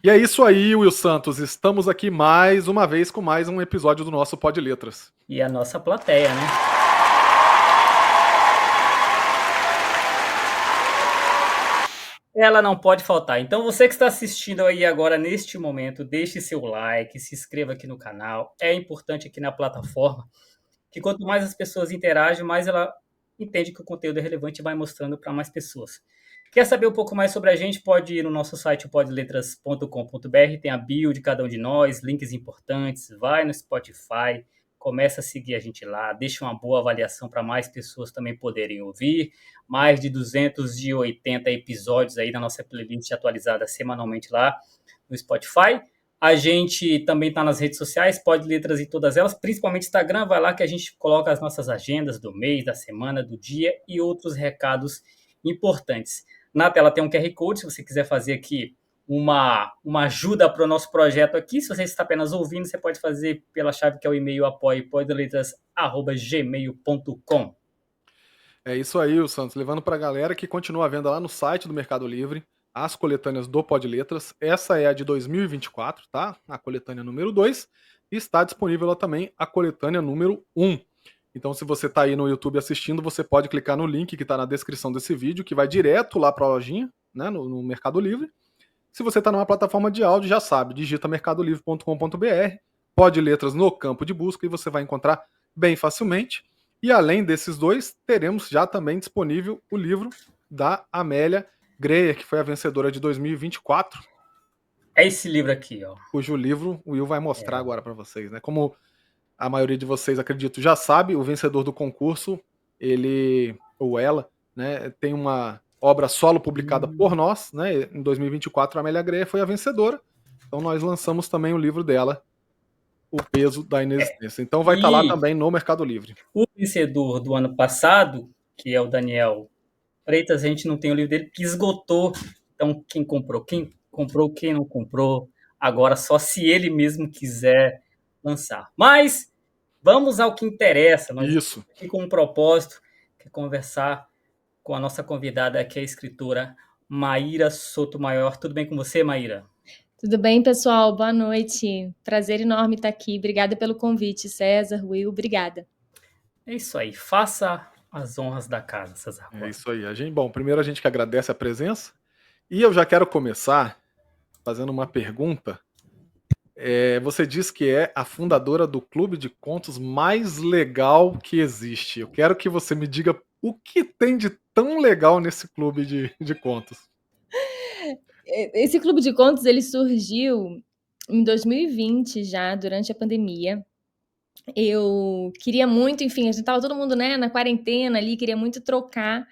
E é isso aí, Will Santos. Estamos aqui mais uma vez com mais um episódio do nosso Pod Letras. E a nossa plateia, né? Ela não pode faltar. Então você que está assistindo aí agora neste momento, deixe seu like, se inscreva aqui no canal. É importante aqui na plataforma que quanto mais as pessoas interagem, mais ela entende que o conteúdo é relevante e vai mostrando para mais pessoas. Quer saber um pouco mais sobre a gente? Pode ir no nosso site podletras.com.br, tem a bio de cada um de nós, links importantes, vai no Spotify, começa a seguir a gente lá, deixa uma boa avaliação para mais pessoas também poderem ouvir. Mais de 280 episódios aí na nossa playlist atualizada semanalmente lá no Spotify. A gente também está nas redes sociais, Pod Letras em todas elas, principalmente Instagram, vai lá que a gente coloca as nossas agendas do mês, da semana, do dia e outros recados importantes. Na tela tem um QR Code, se você quiser fazer aqui uma ajuda para o nosso projeto aqui. Se você está apenas ouvindo, você pode fazer pela chave que é o e-mail apoie.podletras@gmail.com. É isso aí, Will Santos. Levando para a galera que continua à venda lá no site do Mercado Livre as coletâneas do Pod Letras. Essa é a de 2024, tá? A coletânea número 2. E está disponível lá também a coletânea número 1. Então, se você está aí no YouTube assistindo, você pode clicar no link que está na descrição desse vídeo, que vai direto lá para a lojinha, né, no Mercado Livre. Se você está numa plataforma de áudio, já sabe, digita mercadolivre.com.br, Pod Letras no campo de busca e você vai encontrar bem facilmente. E além desses dois, teremos já também disponível o livro da Amélia Greyer, que foi a vencedora de 2024. É esse livro aqui, ó. Cujo livro o Will vai mostrar agora para vocês, né? Como a maioria de vocês, acredito, já sabe, o vencedor do concurso, ele ou ela, né, tem uma obra solo publicada por nós, né? Em 2024, a Amélia Greyer foi a vencedora. Então nós lançamos também o livro dela, O Peso da Inexistência. Então vai estar lá também no Mercado Livre. O vencedor do ano passado, que é o Daniel Freitas, a gente não tem o livro dele, que esgotou. Então, quem comprou, quem não comprou, agora só se ele mesmo quiser lançar. Mas vamos ao que interessa. Nós Isso. estamos aqui com um propósito, que é conversar com a nossa convidada, que é a escritora Maíra Sotomayor. Tudo bem com você, Maíra? Tudo bem, pessoal? Boa noite. Prazer enorme estar aqui. Obrigada pelo convite, César, Will, obrigada. É isso aí. Faça as honras da casa, César. É isso aí. Bom, primeiro a gente que agradece a presença. E eu já quero começar fazendo uma pergunta. Você diz que é a fundadora do clube de contos mais legal que existe. Eu quero que você me diga o que tem de tão legal nesse clube de contos. Esse clube de contos, ele surgiu em 2020 já, durante a pandemia. Eu queria muito, enfim, a gente estava todo mundo, né, na quarentena ali, queria muito trocar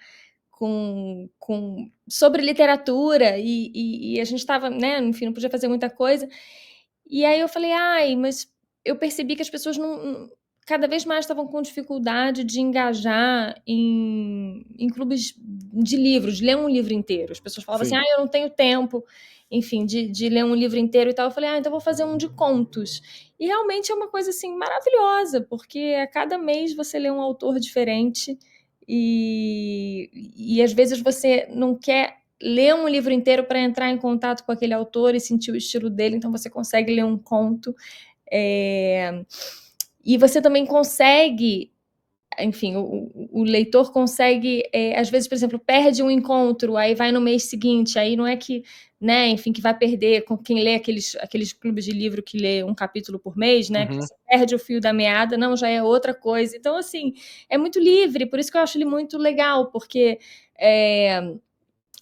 sobre literatura e a gente estava, né, enfim, não podia fazer muita coisa. E aí eu falei: "Ai, mas", eu percebi que as pessoas não cada vez mais estavam com dificuldade de engajar em clubes de livros, de ler um livro inteiro. As pessoas falavam assim: Sim. "Ah, eu não tenho tempo", enfim, de ler um livro inteiro e tal. Eu falei: "Ah, então vou fazer um de contos". E realmente é uma coisa, assim, maravilhosa, porque a cada mês você lê um autor diferente e às vezes você não quer ler um livro inteiro para entrar em contato com aquele autor e sentir o estilo dele, então você consegue ler um conto. E você também consegue, enfim, o leitor consegue, às vezes, por exemplo, perde um encontro, aí vai no mês seguinte, aí não é que, né, enfim, que vai perder com quem lê aqueles clubes de livro que lê um capítulo por mês, né, que você perde o fio da meada, não, já é outra coisa. Então, assim, é muito livre, por isso que eu acho ele muito legal, porque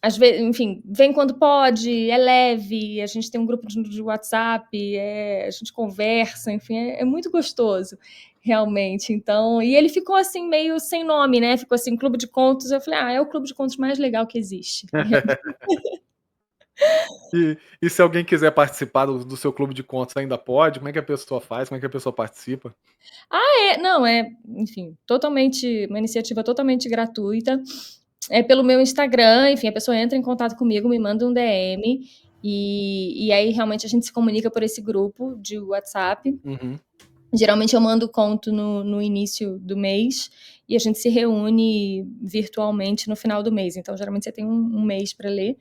às vezes, enfim, vem quando pode, é leve, a gente tem um grupo de WhatsApp, a gente conversa, enfim, é muito gostoso, realmente. Então, e ele ficou assim, meio sem nome, né? Ficou assim, Clube de Contos. Eu falei, é o clube de contos mais legal que existe. E se alguém quiser participar do seu clube de contos, ainda pode? Como é que a pessoa faz? Como é que a pessoa participa? Não, enfim, uma iniciativa totalmente gratuita. É pelo meu Instagram, enfim, a pessoa entra em contato comigo, me manda um DM, e aí realmente a gente se comunica por esse grupo de WhatsApp. Geralmente eu mando o conto no início do mês e a gente se reúne virtualmente no final do mês. Então, geralmente você tem um mês para ler.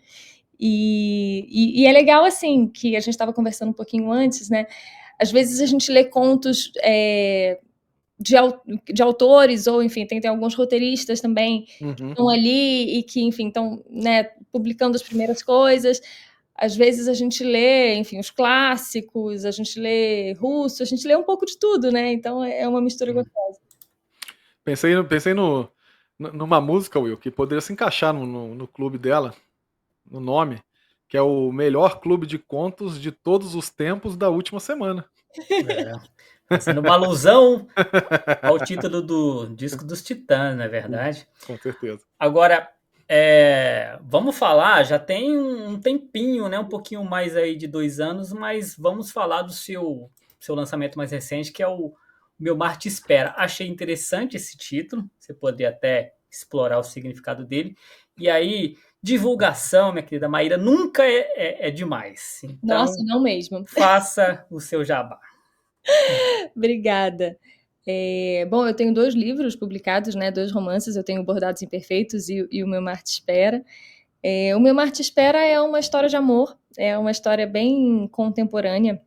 E é legal, assim, que a gente estava conversando um pouquinho antes, né? Às vezes a gente lê contos de autores, ou, enfim, tem alguns roteiristas também que estão ali e que, enfim, estão, né, publicando as primeiras coisas. Às vezes a gente lê, enfim, os clássicos, a gente lê russo, a gente lê um pouco de tudo, né? Então é uma mistura gostosa. Pensei numa música, Will, que poderia se encaixar no clube dela, no nome, que é o melhor clube de contos de todos os tempos da última semana. Fazendo uma alusão ao título do disco dos Titãs, não é verdade? Com certeza. Agora, vamos falar, já tem um tempinho, né? Um pouquinho mais aí de 2 anos, mas vamos falar do seu lançamento mais recente, que é o Meu Mar Te Espera. Achei interessante esse título, você poderia até explorar o significado dele. E aí, divulgação, minha querida Maíra, nunca é demais. Então, Nossa, não mesmo. faça o seu jabá. Obrigada. Bom, eu tenho 2 livros publicados, né, 2 romances, eu tenho Bordados Imperfeitos e O Meu Mar Te Espera. O Meu Mar Te Espera é uma história de amor, é uma história bem contemporânea.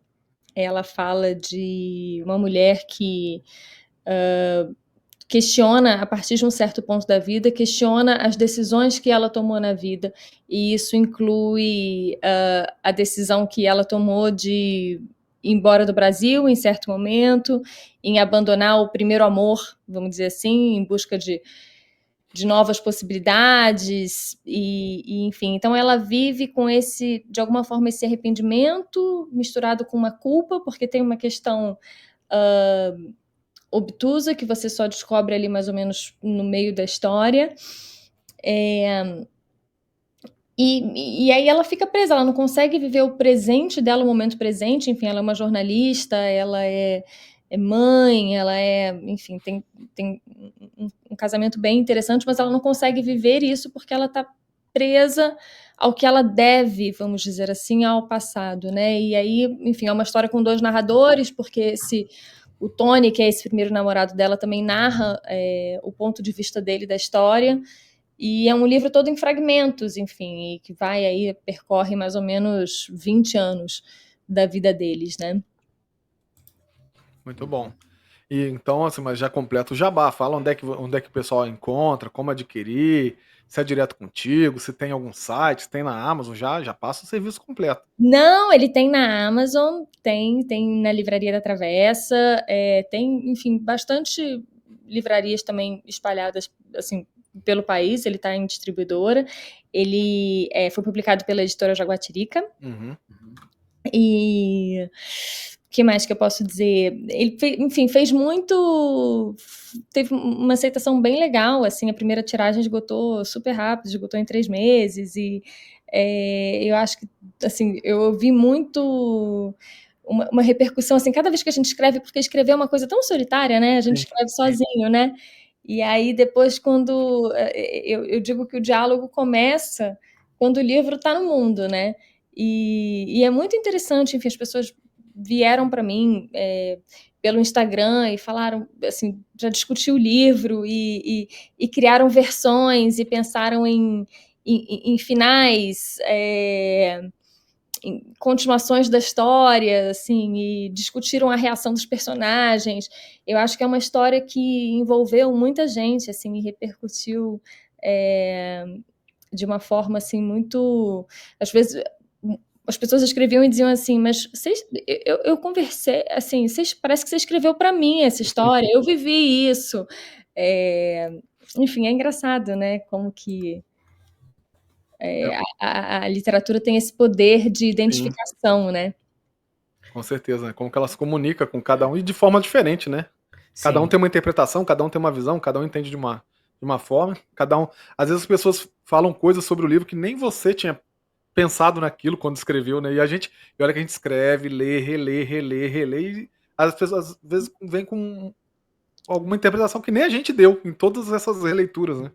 Ela fala de uma mulher que questiona, a partir de um certo ponto da vida, questiona as decisões que ela tomou na vida, e isso inclui a decisão que ela tomou de ir embora do Brasil em certo momento, em abandonar o primeiro amor, vamos dizer assim, em busca de novas possibilidades, e enfim, então ela vive com de alguma forma, esse arrependimento misturado com uma culpa, porque tem uma questão obtusa que você só descobre ali mais ou menos no meio da história. E aí ela fica presa, ela não consegue viver o presente dela, o momento presente. Enfim, ela é uma jornalista, ela é mãe, ela enfim, tem um casamento bem interessante, mas ela não consegue viver isso porque ela está presa ao que ela deve, vamos dizer assim, ao passado, né? E aí, enfim, é uma história com 2 narradores, porque o Tony, que é esse primeiro namorado dela, também narra o ponto de vista dele da história. E é um livro todo em fragmentos, enfim, e que percorre mais ou menos 20 anos da vida deles, né? Muito bom. E então, assim, mas já completa o jabá. Fala onde é que o pessoal encontra, como adquirir, se é direto contigo, se tem algum site, se tem na Amazon, já passa o serviço completo. Não, ele tem na Amazon, tem na Livraria da Travessa, tem, enfim, bastante livrarias também espalhadas, assim, pelo país. Ele está em distribuidora. Ele foi publicado pela editora Jaguatirica. E o que mais que eu posso dizer? Ele, enfim, fez muito... Teve uma aceitação bem legal, assim, a primeira tiragem esgotou super rápido, esgotou em 3 meses, e eu acho que, assim, eu ouvi muito... Uma repercussão, assim, cada vez que a gente escreve, porque escrever é uma coisa tão solitária, né? A gente escreve sozinho, né? E aí, depois, quando... Eu digo que o diálogo começa quando o livro está no mundo, né? E é muito interessante, enfim, as pessoas vieram para mim pelo Instagram e falaram, assim, já discutiu o livro e criaram versões e pensaram em finais, em continuações da história, assim, e discutiram a reação dos personagens. Eu acho que é uma história que envolveu muita gente, assim, e repercutiu de uma forma, assim, muito... Às vezes as pessoas escreviam e diziam assim, mas eu conversei, assim, parece que você escreveu para mim essa história, eu vivi isso. Enfim, é engraçado, né, como que a literatura tem esse poder de identificação, né? Com certeza, né? Como que ela se comunica com cada um e de forma diferente, né? Cada um Sim. tem uma interpretação, cada um tem uma visão, cada um entende de uma forma, cada um... Às vezes as pessoas falam coisas sobre o livro que nem você tinha pensado naquilo quando escreveu, né? E olha que a gente escreve, lê, relê, e as pessoas às vezes vêm com alguma interpretação que nem a gente deu em todas essas releituras, né?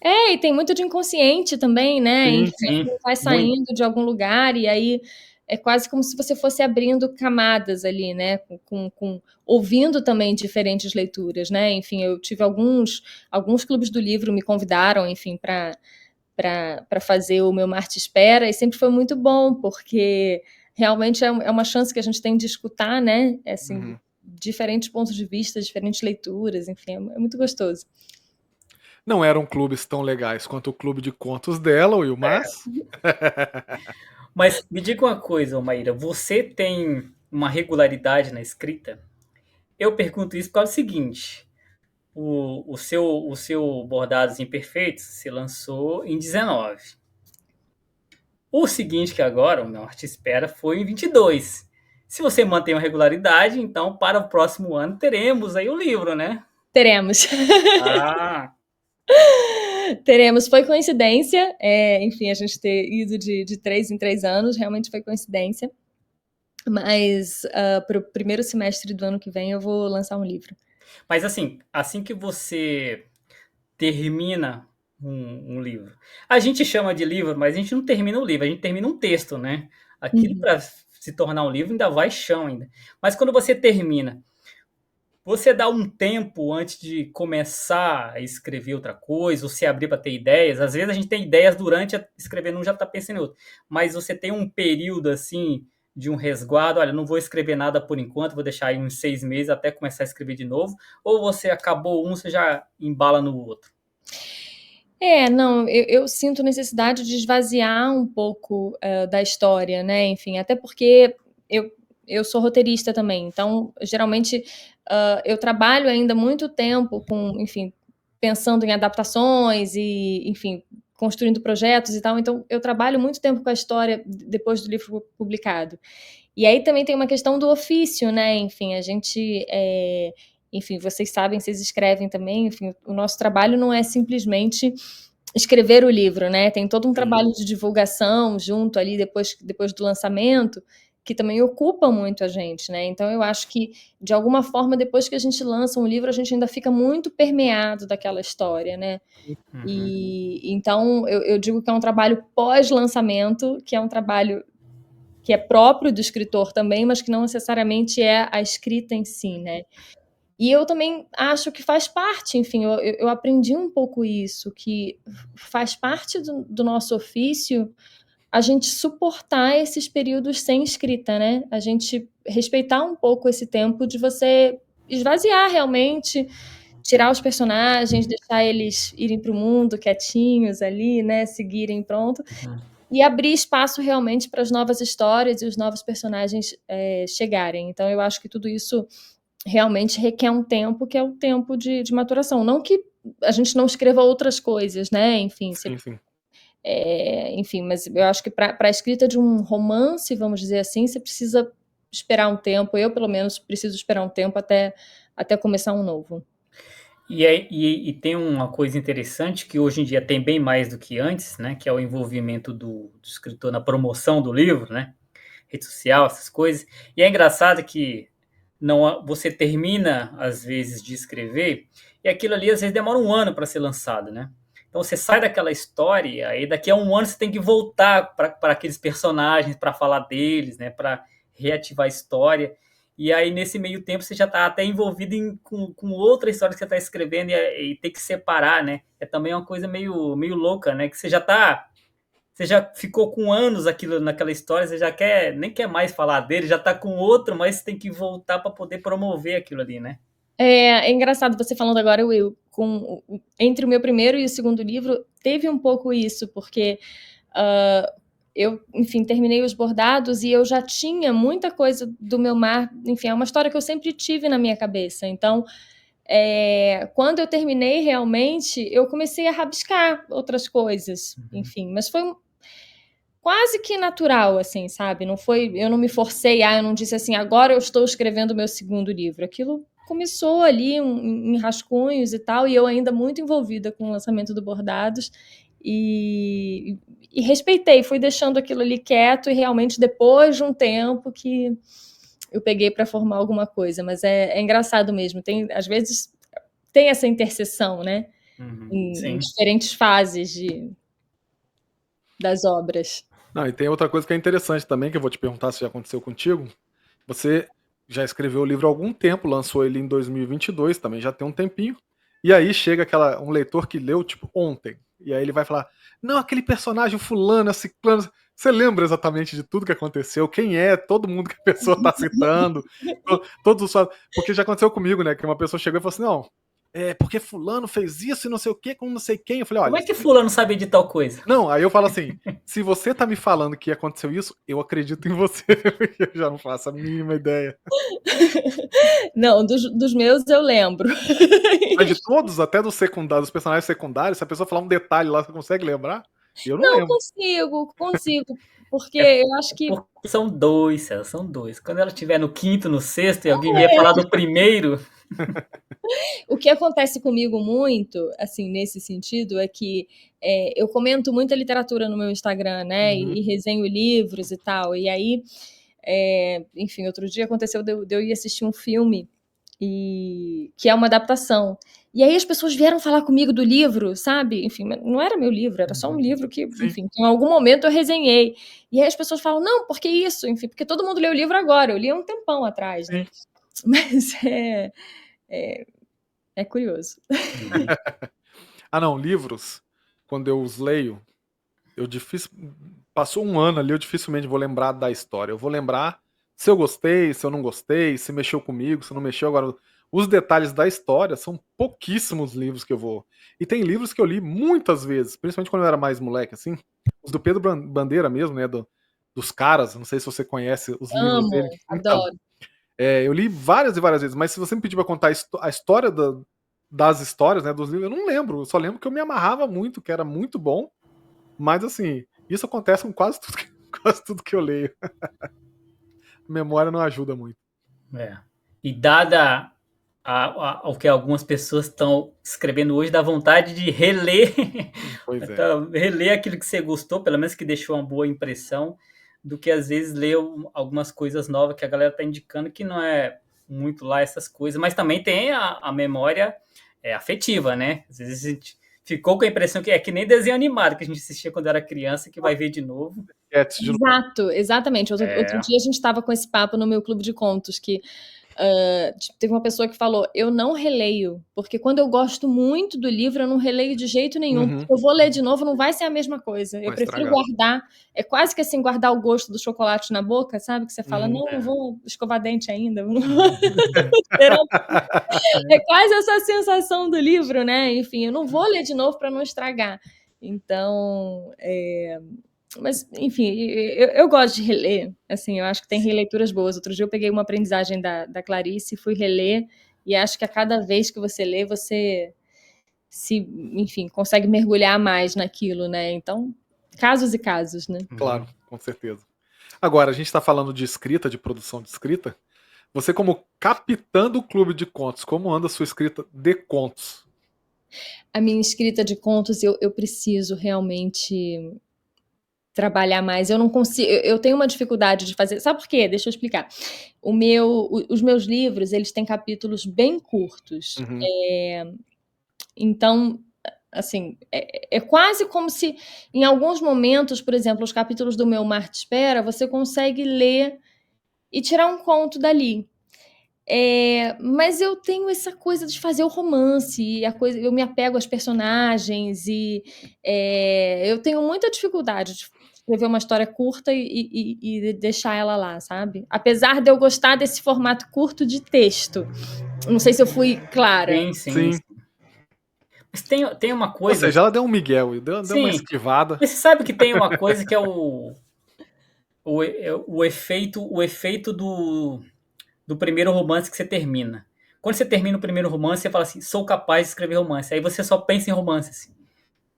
E tem muito de inconsciente também, né? Sim, Enfim, vai muito. saindo de algum lugar e aí é quase como se você fosse abrindo camadas ali, né? Ouvindo também diferentes leituras, né? Enfim, eu tive alguns clubes do livro me convidaram, enfim, para para fazer o Meu Mar Te Espera, e sempre foi muito bom, porque realmente é uma chance que a gente tem de escutar, né? Assim, diferentes pontos de vista, diferentes leituras, enfim, é muito gostoso. Não eram clubes tão legais quanto o clube de contos dela, o Ilmaz. Mas me diga uma coisa, Maíra, você tem uma regularidade na escrita? Eu pergunto isso por causa do seguinte: o seu Bordados Imperfeitos se lançou em 19. O seguinte, que agora, o Meu Arte Espera, foi em 22. Se você mantém uma regularidade, então para o próximo ano teremos aí o livro, né? Teremos. Ah, Teremos. Foi coincidência, enfim, a gente ter ido de 3 em 3 anos, realmente foi coincidência. Mas para o primeiro semestre do ano que vem eu vou lançar um livro. mas assim que você termina um livro, a gente chama de livro, mas a gente não termina o livro, a gente termina um texto, né? Aquilo para se tornar um livro ainda vai chão ainda. Mas quando você termina, você dá um tempo antes de começar a escrever outra coisa, ou se abrir para ter ideias. Às vezes a gente tem ideias durante escrevendo um, já está pensando em outro. Mas você tem um período assim de um resguardo, olha, não vou escrever nada por enquanto, vou deixar aí uns 6 meses até começar a escrever de novo. Ou você acabou um, você já embala no outro? Não, eu sinto necessidade de esvaziar um pouco da história, né? Enfim, até porque eu sou roteirista também, então geralmente eu trabalho ainda muito tempo com, enfim, pensando em adaptações e, enfim, construindo projetos e tal, então eu trabalho muito tempo com a história depois do livro publicado. E aí também tem uma questão do ofício, né? Enfim, a gente, enfim, vocês sabem, vocês escrevem também, enfim, o nosso trabalho não é simplesmente escrever o livro, né? Tem todo um trabalho de divulgação junto ali depois do lançamento, que também ocupa muito a gente, né? Então eu acho que, de alguma forma, depois que a gente lança um livro, a gente ainda fica muito permeado daquela história, né? E então eu digo que é um trabalho pós-lançamento, que é um trabalho que é próprio do escritor também, mas que não necessariamente é a escrita em si, né? E eu também acho que faz parte, enfim, eu aprendi um pouco isso, que faz parte do nosso ofício a gente suportar esses períodos sem escrita, né? A gente respeitar um pouco esse tempo de você esvaziar realmente, tirar os personagens, deixar eles irem para o mundo quietinhos ali, né? Seguirem pronto. E abrir espaço realmente para as novas histórias e os novos personagens chegarem. Então eu acho que tudo isso realmente requer um tempo, que é o tempo de maturação. Não que a gente não escreva outras coisas, né? Enfim, Sim. enfim, mas eu acho que para a escrita de um romance, vamos dizer assim, você precisa esperar um tempo. Eu, pelo menos, preciso esperar um tempo até começar um novo. E tem uma coisa interessante que hoje em dia tem bem mais do que antes, né? Que é o envolvimento do escritor na promoção do livro, né? Rede social, essas coisas. E é engraçado que você termina, às vezes, de escrever e aquilo ali, às vezes, demora um ano para ser lançado, né? Então você sai daquela história, aí daqui a um ano você tem que voltar para aqueles personagens, para falar deles, né? Para reativar a história. E aí, nesse meio tempo, você já está até envolvido com outra história que você está escrevendo e tem que separar, né? É também uma coisa meio louca, né? Que você já ficou com anos naquela história, você já nem quer mais falar dele, já está com outro, mas tem que voltar para poder promover aquilo ali, né? É engraçado você falando agora, Will, entre o meu primeiro e o segundo livro, teve um pouco isso, porque eu, enfim, terminei os bordados e eu já tinha muita coisa do Meu Mar, enfim, é uma história que eu sempre tive na minha cabeça. Então, quando eu terminei realmente, eu comecei a rabiscar outras coisas, enfim, mas foi quase que natural, assim, sabe? Não foi, eu não me forcei, eu não disse assim, agora eu estou escrevendo o meu segundo livro. Aquilo começou ali em rascunhos e tal, e eu ainda muito envolvida com o lançamento do Bordados, e respeitei, fui deixando aquilo ali quieto, e realmente depois de um tempo que eu peguei para formar alguma coisa, mas é engraçado mesmo, às vezes tem essa interseção, né? Em diferentes fases das obras. Não, e tem outra coisa que é interessante também, que eu vou te perguntar se já aconteceu contigo. Você já escreveu o livro há algum tempo, lançou ele em 2022, também já tem um tempinho. E aí chega um leitor que leu, tipo, ontem. E aí ele vai falar, não, aquele personagem fulano, ciclano, você lembra exatamente de tudo que aconteceu? Quem é? Todo mundo que a pessoa tá citando, todos os... Porque já aconteceu comigo, né? Que uma pessoa chegou e falou assim, não, porque fulano fez isso e não sei o quê, com não sei quem. Eu falei, Como olha... é que fulano sabe de tal coisa? Não, aí eu falo assim, se você tá me falando que aconteceu isso, eu acredito em você, porque eu já não faço a mínima ideia. Não, dos meus eu lembro. Mas de todos, até dos secundários, dos personagens secundários, se a pessoa falar um detalhe lá, você consegue lembrar? Eu não Não, lembro. consigo, porque eu acho que Porque são dois, César, são dois. Quando ela estiver no quinto, no sexto, e alguém vier falar do primeiro... o que acontece comigo muito, assim, nesse sentido, é que eu comento muita literatura no meu Instagram, né, Uhum. e resenho livros e tal, e aí, enfim, outro dia aconteceu de eu ir assistir um filme que é uma adaptação. E aí as pessoas vieram falar comigo do livro, sabe? Enfim, não era meu livro, era só um livro que, Sim. enfim, que em algum momento eu resenhei. E aí as pessoas falam, não, porque isso? Enfim, porque todo mundo lê o livro agora, eu li há um tempão atrás, né? Mas é curioso. Ah, não, livros, quando eu os leio, passou um ano ali, eu dificilmente vou lembrar da história. Eu vou lembrar se eu gostei, se eu não gostei, se mexeu comigo, se não mexeu. Agora, os detalhes da história são pouquíssimos livros que eu vou. E tem livros que eu li muitas vezes, principalmente quando eu era mais moleque, assim. Os do Pedro Bandeira mesmo, né? Dos caras, não sei se você conhece os livros Amo, dele. Então, adoro. eu li várias e várias vezes, mas se você me pedir pra contar a história das histórias, né, dos livros, eu não lembro. Eu só lembro que eu me amarrava muito, que era muito bom. Mas assim, isso acontece com quase tudo quase tudo que eu leio. Memória não ajuda muito. E dada o que algumas pessoas estão escrevendo hoje, dá vontade de reler, Pois é. então, reler aquilo que você gostou, pelo menos que deixou uma boa impressão, do que às vezes ler algumas coisas novas que a galera está indicando que não é muito lá essas coisas, mas também tem a memória afetiva, né? Às vezes a gente ficou com a impressão que é que nem desenho animado que a gente assistia quando era criança, que vai ver de novo. Exato, exatamente. Outro dia a gente estava com esse papo no meu clube de contos, que teve uma pessoa que falou, eu não releio, porque quando eu gosto muito do livro, eu não releio de jeito nenhum, porque eu vou ler de novo, não vai ser a mesma coisa. Eu prefiro guardar, é quase que assim, guardar o gosto do chocolate na boca, sabe? Que você fala, não vou escovar dente ainda. É quase essa sensação do livro, né? Enfim, eu não vou ler de novo para não estragar. Então, mas, enfim, eu gosto de reler, assim, eu acho que tem releituras boas. Outro dia eu peguei uma aprendizagem da Clarice, fui reler, e acho que a cada vez que você lê, você enfim, consegue mergulhar mais naquilo, né? Então, casos e casos, né? Claro, com certeza. Agora, a gente está falando de escrita, de produção de escrita. Você, como capitã do clube de contos, como anda a sua escrita de contos? A minha escrita de contos, eu preciso realmente trabalhar mais. Eu não consigo, eu tenho uma dificuldade de fazer. Sabe por quê? Deixa eu explicar. Os meus livros, eles têm capítulos bem curtos. Então, assim, é quase como se, em alguns momentos, por exemplo, os capítulos do Meu Mar Te Espera, você consegue ler e tirar um conto dali. Mas eu tenho essa coisa de fazer o romance, eu me apego aos personagens e eu tenho muita dificuldade de escrever uma história curta e deixar ela lá, sabe? Apesar de eu gostar desse formato curto de texto. Não sei se eu fui clara. Sim. Mas tem uma Ou coisa... seja, ela deu um migué, deu uma esquivada. Mas você sabe que tem uma coisa que é o efeito do primeiro romance que você termina. Quando você termina o primeiro romance, você fala assim, sou capaz de escrever romance. Aí você só pensa em romance, assim.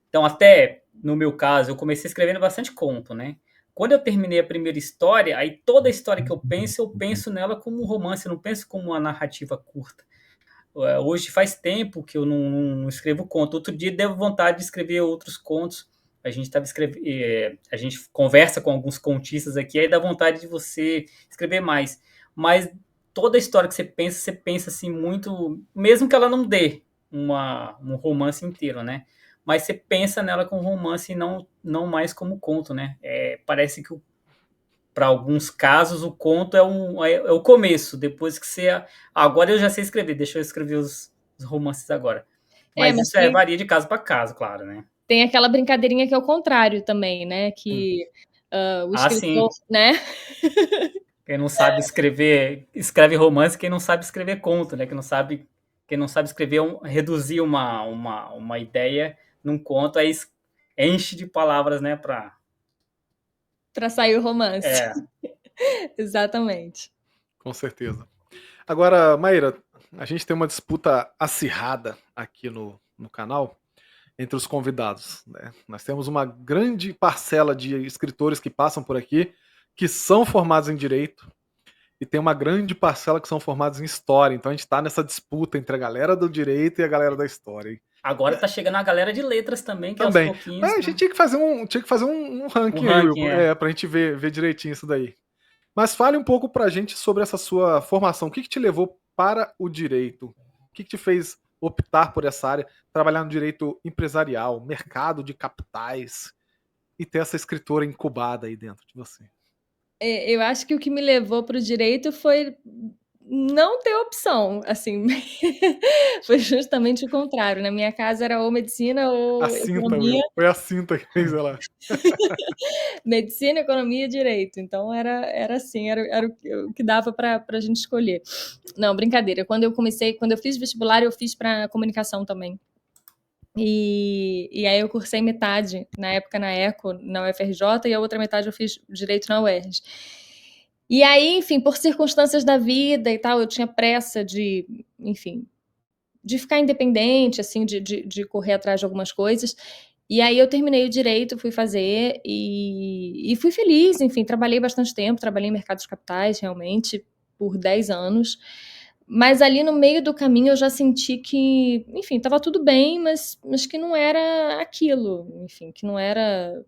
Então, até no meu caso, eu comecei escrevendo bastante conto, né? Quando eu terminei a primeira história, aí toda a história que eu penso nela como um romance, eu não penso como uma narrativa curta. Hoje faz tempo que eu não escrevo conto. Outro dia deu vontade de escrever outros contos. A gente a gente conversa com alguns contistas aqui, aí dá vontade de você escrever mais. Mas toda a história que você pensa assim muito, mesmo que ela não dê um romance inteiro, né? Mas você pensa nela como romance e não mais como conto, né? Parece que para alguns casos o conto é o começo, depois que você... Agora eu já sei escrever, deixa eu escrever os romances agora. Mas Mas isso varia de caso para caso, claro, né? tem aquela brincadeirinha que é o contrário também, né? Que o escritor, sim. né? Quem não sabe escrever, escreve romance, quem não sabe escrever conto, né? Quem não sabe escrever, reduzir uma ideia num conto, aí enche de palavras, né? Para sair o romance. É. Exatamente. Com certeza. Agora, Maíra, a gente tem uma disputa acirrada aqui no canal entre os convidados, né? Nós temos uma grande parcela de escritores que passam por aqui que são formados em direito e tem uma grande parcela que são formados em história. Então a gente está nessa disputa entre a galera do direito e a galera da história. Agora tá chegando a galera de letras também, que Também. aos pouquinhos. A gente tinha que fazer um ranking, ranking, pra gente ver direitinho isso daí. Mas fale um pouco pra gente sobre essa sua formação. O que te levou para o direito? O que te fez optar por essa área, trabalhar no direito empresarial, mercado de capitais e ter essa escritora incubada aí dentro de você? Eu acho que o que me levou para o direito foi não ter opção, assim. Foi justamente o contrário. Na minha casa era ou medicina ou A cinta, economia. Will. Foi a cinta que fez ela. Medicina, economia e direito. Então era assim, era o que dava para a gente escolher. Não, brincadeira. Quando eu fiz vestibular, eu fiz para comunicação também. E aí eu cursei metade, na época na ECO, na UFRJ, e a outra metade eu fiz direito na UERJ. E aí, enfim, por circunstâncias da vida e tal, eu tinha pressa de, enfim, de ficar independente, assim, de correr atrás de algumas coisas. E aí eu terminei o direito, fui fazer e fui feliz, enfim, trabalhei bastante tempo, trabalhei em mercados de capitais, realmente, por 10 anos. Mas ali no meio do caminho eu já senti que, enfim, estava tudo bem, mas que não era aquilo, enfim, que não era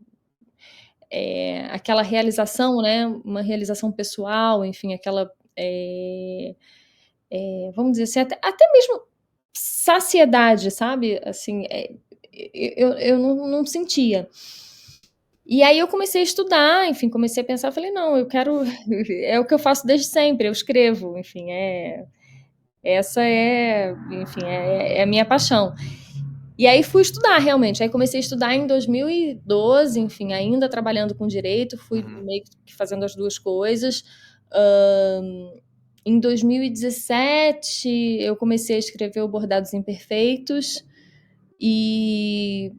aquela realização, né? Uma realização pessoal, enfim, aquela, vamos dizer assim, até mesmo saciedade, sabe? Assim, eu não sentia. E aí eu comecei a estudar, enfim, comecei a pensar, falei, não, eu quero, é o que eu faço desde sempre, eu escrevo, enfim, essa é, enfim, é a minha paixão. E aí fui estudar realmente, aí comecei a estudar em 2012, enfim, ainda trabalhando com direito, fui meio que fazendo as duas coisas. Em 2017 eu comecei a escrever o Bordados Imperfeitos e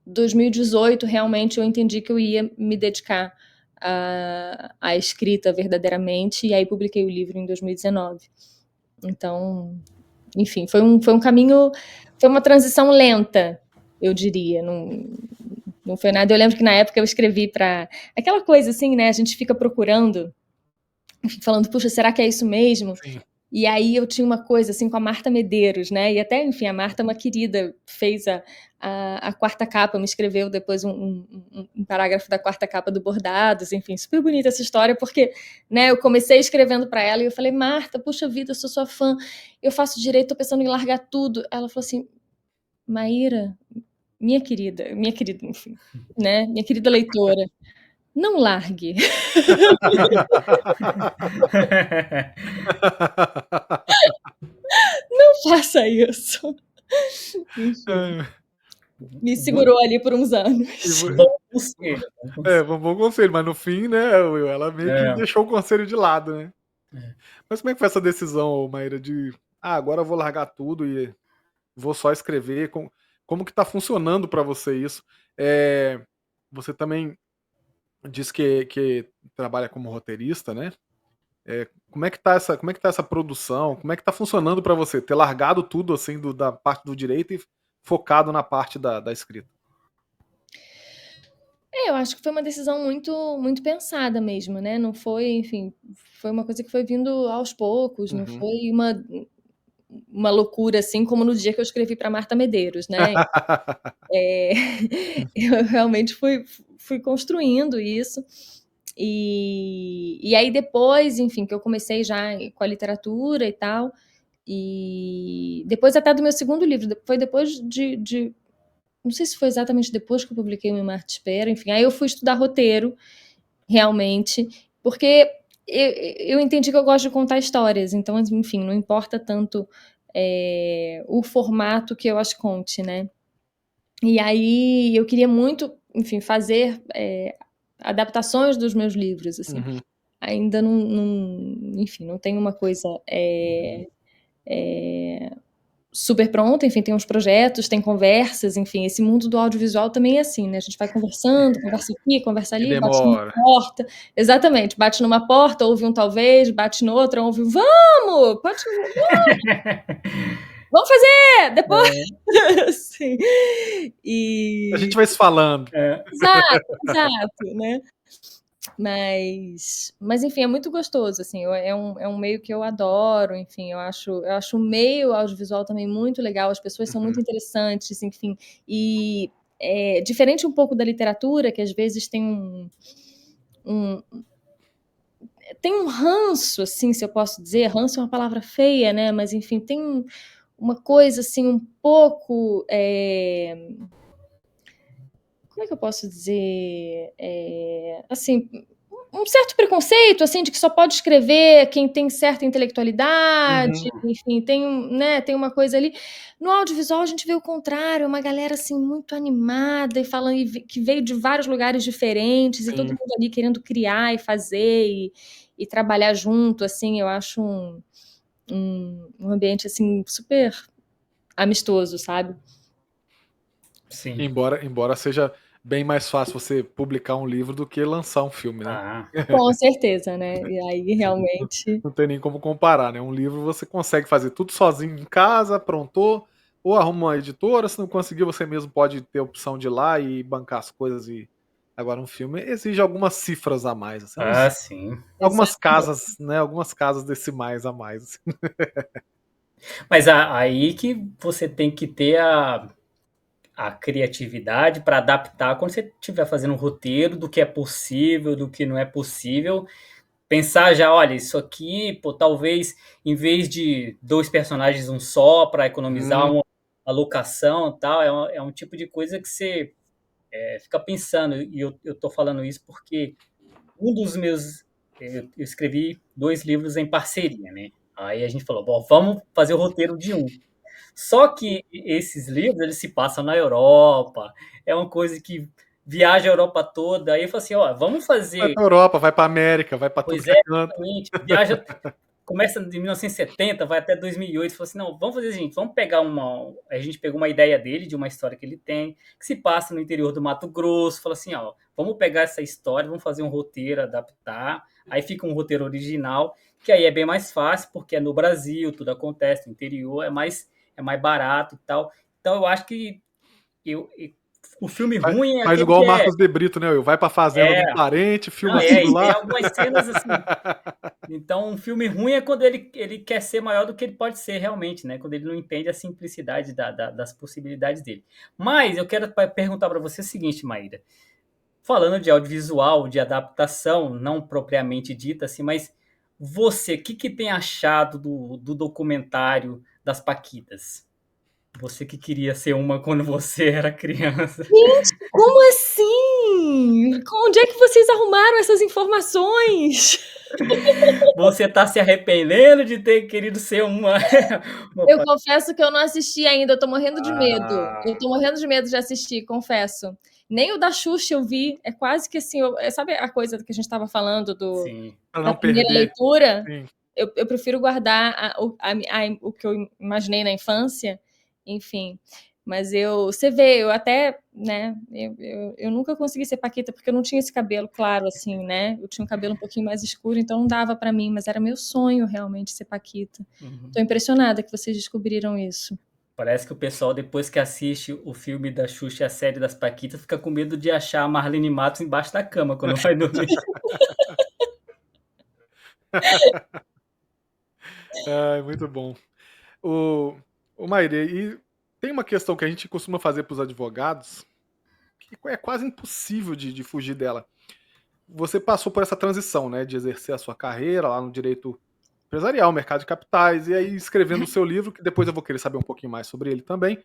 2018 realmente eu entendi que eu ia me dedicar à escrita verdadeiramente, e aí publiquei o livro em 2019. Então, enfim, foi um caminho, foi uma transição lenta, eu diria, não foi nada. Eu lembro que na época eu escrevi para aquela coisa assim, né? A gente fica procurando, falando, puxa, será que é isso mesmo? Sim. E aí eu tinha uma coisa assim com a Marta Medeiros, né? E até, enfim, a Marta é uma querida, fez a quarta capa, me escreveu depois um parágrafo da quarta capa do Bordados, enfim, super bonita essa história, porque, né, eu comecei escrevendo para ela e eu falei, Marta, puxa vida, eu sou sua fã, eu faço direito, tô pensando em largar tudo. Ela falou assim, Maíra, minha querida, enfim, né, minha querida leitora, não largue. Não faça isso. Enfim. Me segurou ali por uns anos. Bom conselho. Bom conselho, mas no fim, né, Will, ela meio que deixou o conselho de lado, né? Mas como é que foi essa decisão, Maíra, de agora eu vou largar tudo e vou só escrever? Como que tá funcionando para você isso? Você também diz que trabalha como roteirista, né? Como é que tá essa produção? Como é que tá funcionando para você ter largado tudo assim da parte do direito e focado na parte da escrita? Eu acho que foi uma decisão muito pensada mesmo, né? Não foi, enfim, foi uma coisa que foi vindo aos poucos, não foi uma loucura assim como no dia que eu escrevi para Marta Medeiros, né? Eu realmente fui construindo isso. E aí depois, enfim, que eu comecei já com a literatura e tal, e depois até do meu segundo livro, foi depois não sei se foi exatamente depois que eu publiquei o Meu Mar Te Espera, enfim, aí eu fui estudar roteiro, realmente, porque eu entendi que eu gosto de contar histórias, então, enfim, não importa tanto o formato que eu as conte, né? E aí eu queria muito, enfim, fazer adaptações dos meus livros, assim. Uhum. Ainda enfim, não tem uma coisa super pronta, enfim, tem uns projetos, tem conversas, enfim, esse mundo do audiovisual também é assim, né? A gente vai conversando, conversa aqui, conversa E ali, bate numa demora. porta. Exatamente, bate numa porta, ouve um talvez, bate noutra, ouve um vamos, vamos fazer depois. Sim. A gente E vai se falando. exato, né? Mas enfim, é muito gostoso, assim, é um meio que eu adoro, enfim, eu acho o meio audiovisual também muito legal, as pessoas são muito interessantes, enfim, e diferente um pouco da literatura, que às vezes um tem um ranço, assim, se eu posso dizer, ranço é uma palavra feia, né, mas enfim, tem uma coisa, assim, um pouco, como é que eu posso dizer? Assim, um certo preconceito, assim, de que só pode escrever quem tem certa intelectualidade, Uhum. enfim, tem uma coisa ali. No audiovisual a gente vê o contrário, uma galera, assim, muito animada e falando que veio de vários lugares diferentes e todo Sim. mundo ali querendo criar e fazer e trabalhar junto, assim, eu acho um ambiente, assim, super amistoso, sabe? Sim. Embora seja bem mais fácil você publicar um livro do que lançar um filme, né? Ah, Com certeza, né? E aí Não realmente. não tem nem como comparar, né? Um livro você consegue fazer tudo sozinho em casa, aprontou, ou arruma uma editora, se não conseguir, você mesmo pode ter a opção de ir lá e bancar as coisas e agora um filme exige algumas cifras a mais, assim, sim. algumas Exatamente. casas, né? Algumas casas decimais a mais. Assim. Mas aí que você tem que ter a criatividade para adaptar quando você estiver fazendo um roteiro do que é possível, do que não é possível. Pensar já, olha, isso aqui, pô, talvez em vez de 2 personagens, um só, para economizar Hum, uma locação e tal, é um tipo de coisa que você fica pensando. E eu tô falando isso porque um dos meus. Eu escrevi 2 livros em parceria, né? Aí a gente falou, bom, vamos fazer o roteiro de um. Só que esses livros, eles se passam na Europa, é uma coisa que viaja a Europa toda. Aí eu falei assim, ó, vamos vai fazer. pra Europa, vai pra América, vai pra tudo Pois que é é, canto. exatamente. Viaja, começa em 1970, vai até 2008. Falou assim, não, vamos fazer o seguinte, vamos pegar uma. A gente pegou uma ideia dele, de uma história que ele tem, que se passa no interior do Mato Grosso. Falou assim, ó, vamos pegar essa história, vamos fazer um roteiro, adaptar. Aí fica um roteiro original, que aí é bem mais fácil, porque é no Brasil, tudo acontece, no interior, é mais barato e tal. Então eu acho que o filme ruim é Faz aquele igual que o Marcos de Brito, né? Vai pra fazenda de é, um parente, não, filma tudo e tem lá. algumas cenas assim. Então, um filme ruim é quando ele quer ser maior do que ele pode ser realmente, né? Quando ele não entende a simplicidade das possibilidades dele. Mas eu quero perguntar para você o seguinte, Maíra. Falando de audiovisual, de adaptação, não propriamente dita assim, mas você, o que tem achado do documentário das Paquitas? Você que queria ser uma quando você era criança. Gente, como assim? Onde é que vocês arrumaram essas informações? Você tá se arrependendo de ter querido ser uma, uma Eu confesso que eu não assisti ainda, eu tô morrendo de medo. Eu Ah, tô morrendo de medo de assistir, confesso. Nem o da Xuxa eu vi, é quase que assim, sabe a coisa que a gente estava falando sim. Pra da não primeira perder. leitura? Sim. Eu prefiro guardar o que eu imaginei na infância, enfim. Mas você vê, eu até, né, eu nunca consegui ser Paquita porque eu não tinha esse cabelo claro, assim, né? Eu tinha um cabelo um pouquinho mais escuro, então não dava pra mim, mas era meu sonho realmente ser Paquita. Tô Uhum. impressionada que vocês descobriram isso. Parece que o pessoal, depois que assiste o filme da Xuxa e a série das Paquitas, fica com medo de achar a Marlene Matos embaixo da cama quando vai dormir. Ai, muito bom. O, o Maire, e tem uma questão que a gente costuma fazer para os advogados, que é quase impossível de fugir dela. Você passou por essa transição, né, de exercer a sua carreira lá no direito empresarial, mercado de capitais, e aí escrevendo o seu livro, que depois eu vou querer saber um pouquinho mais sobre ele também.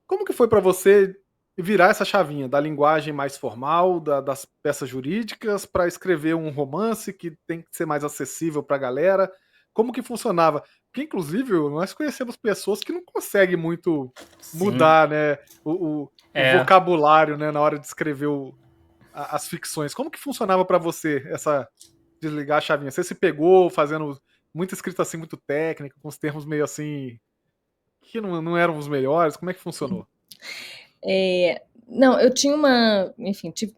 Como que foi para você virar essa chavinha da linguagem mais formal, das peças jurídicas, para escrever um romance que tem que ser mais acessível para a galera? como que funcionava? Porque inclusive nós conhecemos pessoas que não conseguem muito Sim. mudar, né, o É. vocabulário, né, na hora de escrever as ficções. Como que funcionava pra você essa desligar a chavinha? Você se pegou fazendo muita escrita, assim, muito técnica, com os termos meio assim, que não eram os melhores? Como é que funcionou? Não, eu tinha enfim, tive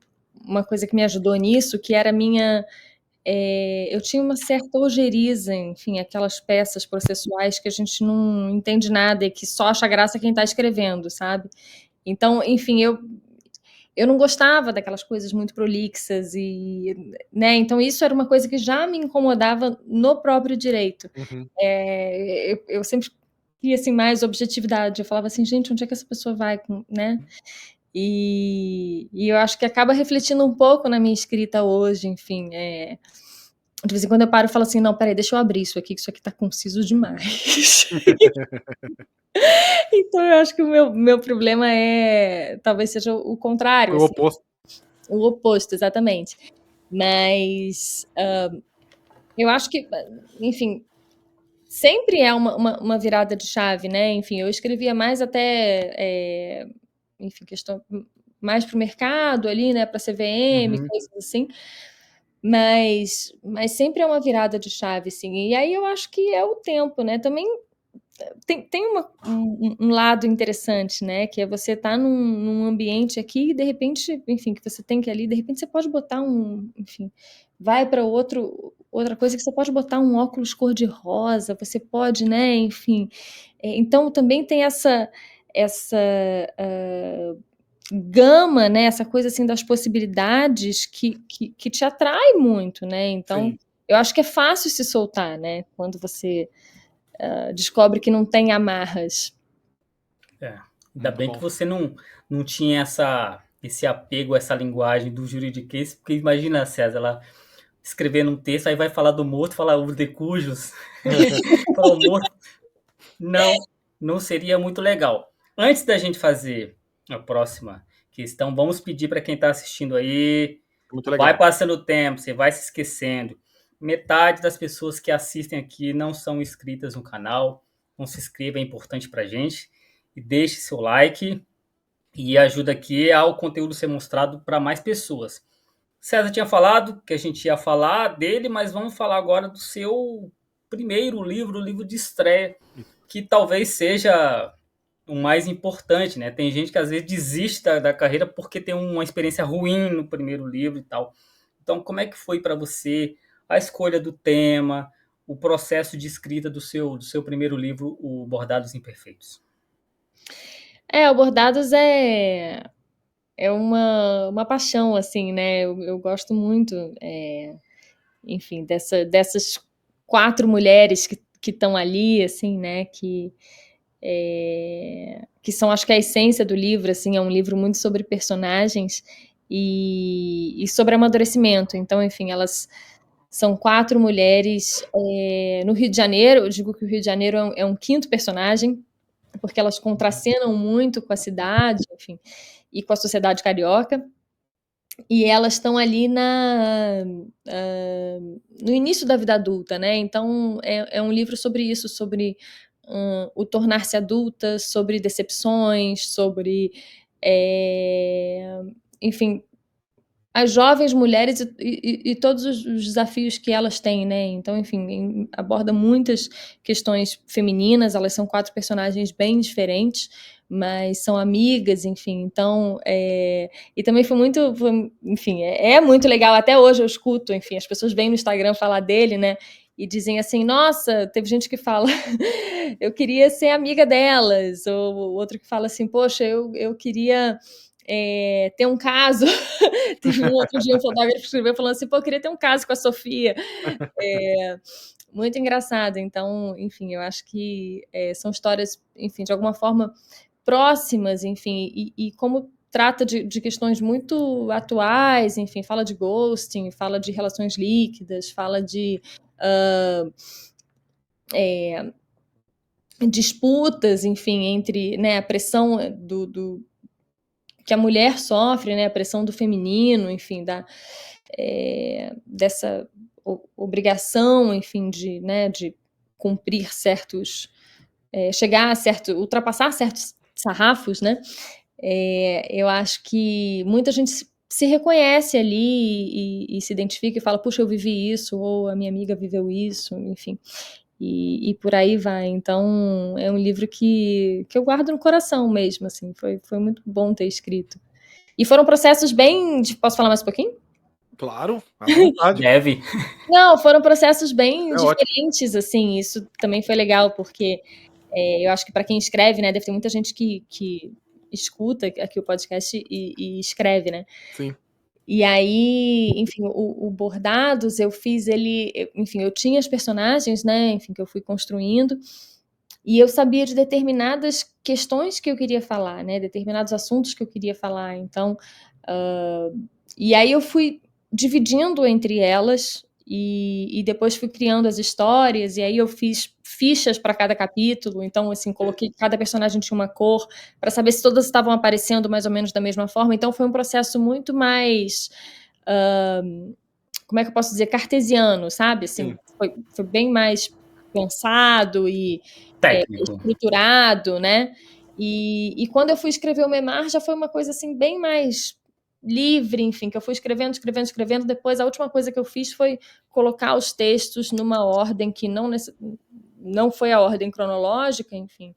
uma coisa que me ajudou nisso, que era a minha. Eu tinha uma certa ojeriza, enfim, aquelas peças processuais que a gente não entende nada e que só acha graça quem está escrevendo, sabe? Então, enfim, eu não gostava daquelas coisas muito prolixas né? Então isso era uma coisa que já me incomodava no próprio direito. Uhum. Eu sempre queria assim mais objetividade. Eu falava assim, gente, onde é que essa pessoa vai, né? E eu acho que acaba refletindo um pouco na minha escrita hoje, enfim. De vez em quando eu paro e falo assim, não, peraí, deixa eu abrir isso aqui, que isso aqui tá conciso demais. Então eu acho que o meu problema talvez seja o contrário, Foi o assim, oposto. o oposto, exatamente. Mas eu acho que, enfim, sempre é uma virada de chave, né? Enfim, eu escrevia mais até, enfim, questão mais para o mercado ali, né? Para CVM, Uhum. coisas assim. Mas sempre é uma virada de chave, assim. E aí eu acho que é o tempo, né? Também tem um lado interessante, né? Que é você estar num ambiente aqui e de repente, enfim, que você tem que ali, de repente você pode botar enfim, vai para outra coisa que você pode botar um óculos cor-de-rosa, você pode, né? Enfim. Então também tem essa gama, né? Essa coisa assim das possibilidades que te atrai muito, né? Então Sim. eu acho que é fácil se soltar, né? Quando você descobre que não tem amarras. Ainda Muito bem que bom. você não tinha esse apego a essa linguagem do juridiquês, porque imagina, César, ela escrevendo um texto, aí vai falar do morto, falar o de cujos, falar o morto. Não seria muito legal. Antes da gente fazer a próxima questão, vamos pedir para quem está assistindo aí, Muito vai legal. passando o tempo, você vai se esquecendo. Metade das pessoas que assistem aqui não são inscritas no canal, não se inscreva, é importante para a gente. E deixe seu like e ajuda aqui ao conteúdo ser mostrado para mais pessoas. César tinha falado que a gente ia falar dele, mas vamos falar agora do seu primeiro livro, o livro de estreia, que talvez seja o mais importante, né? Tem gente que às vezes desiste da carreira porque tem uma experiência ruim no primeiro livro e tal. Então, como é que foi para você a escolha do tema, o processo de escrita do seu primeiro livro, o Bordados Imperfeitos? O Bordados é uma paixão, assim, né? Eu gosto muito, enfim, dessas 4 mulheres que estão ali, assim, né? Que são, acho que a essência do livro, assim, é um livro muito sobre personagens e sobre amadurecimento. Então, enfim, elas são 4 mulheres no Rio de Janeiro. Eu digo que o Rio de Janeiro é um quinto personagem, porque elas contracenam muito com a cidade, enfim, e com a sociedade carioca. E elas estão ali no início da vida adulta, né? Então é um livro sobre isso, sobre o tornar-se adulta, sobre decepções, sobre, enfim, as jovens mulheres e todos os desafios que elas têm, né? Então, enfim, aborda muitas questões femininas. Elas são 4 personagens bem diferentes, mas são amigas, enfim. Então, e também enfim, é muito legal. Até hoje eu escuto, enfim, as pessoas vêm no Instagram falar dele, né? E dizem assim, nossa, teve gente que fala, eu queria ser amiga delas, ou outro que fala assim, poxa, eu queria ter um caso. Teve um outro dia um fotógrafo que escreveu falando assim, pô, eu queria ter um caso com a Sofia. Muito engraçado. Então, enfim, eu acho que são histórias, enfim, de alguma forma próximas, enfim, e como trata de questões muito atuais, enfim, fala de ghosting, fala de relações líquidas, fala de disputas, enfim, entre, né, a pressão que a mulher sofre, né, a pressão do feminino, enfim, dessa obrigação, enfim, de cumprir certos, ultrapassar certos sarrafos, né? Eu acho que muita gente se reconhece ali e se identifica e fala, puxa, eu vivi isso, ou a minha amiga viveu isso, enfim, e por aí vai. Então, é um livro que eu guardo no coração mesmo, assim, foi muito bom ter escrito. E foram processos bem... Posso falar mais um pouquinho? Claro, à vontade. Deve. Não, foram processos bem É ótimo. diferentes, assim, isso também foi legal, porque eu acho que para quem escreve, né, deve ter muita gente que escuta aqui o podcast e escreve, né? Sim. E aí, enfim, o Bordados, eu fiz ele, enfim, eu tinha as personagens, né, enfim, que eu fui construindo, e eu sabia de determinadas questões que eu queria falar, né, determinados assuntos que eu queria falar, então, e aí eu fui dividindo entre elas, e depois fui criando as histórias, e aí eu fiz fichas para cada capítulo, então, assim, coloquei que cada personagem tinha uma cor, para saber se todas estavam aparecendo mais ou menos da mesma forma, então foi um processo muito mais, como é que eu posso dizer, cartesiano, sabe, assim, foi bem mais pensado e Técnico. estruturado, né, e quando eu fui escrever o Memar, já foi uma coisa, assim, bem mais livre, enfim, que eu fui escrevendo, depois a última coisa que eu fiz foi colocar os textos numa ordem que não foi a ordem cronológica, enfim,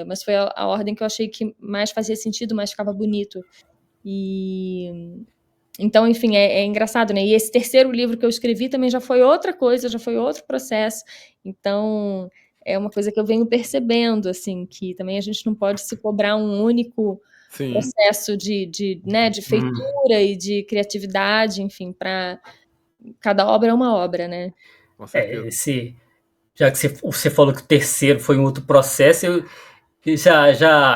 mas foi a ordem que eu achei que mais fazia sentido, mais ficava bonito. Então, enfim, é engraçado, né? E esse terceiro livro que eu escrevi também já foi outra coisa, já foi outro processo. Então, é uma coisa que eu venho percebendo, assim, que também a gente não pode se cobrar um único processo né, de feitura e de criatividade, enfim, para cada obra é uma obra, né? Com certeza. Já que você falou que o terceiro foi um outro processo,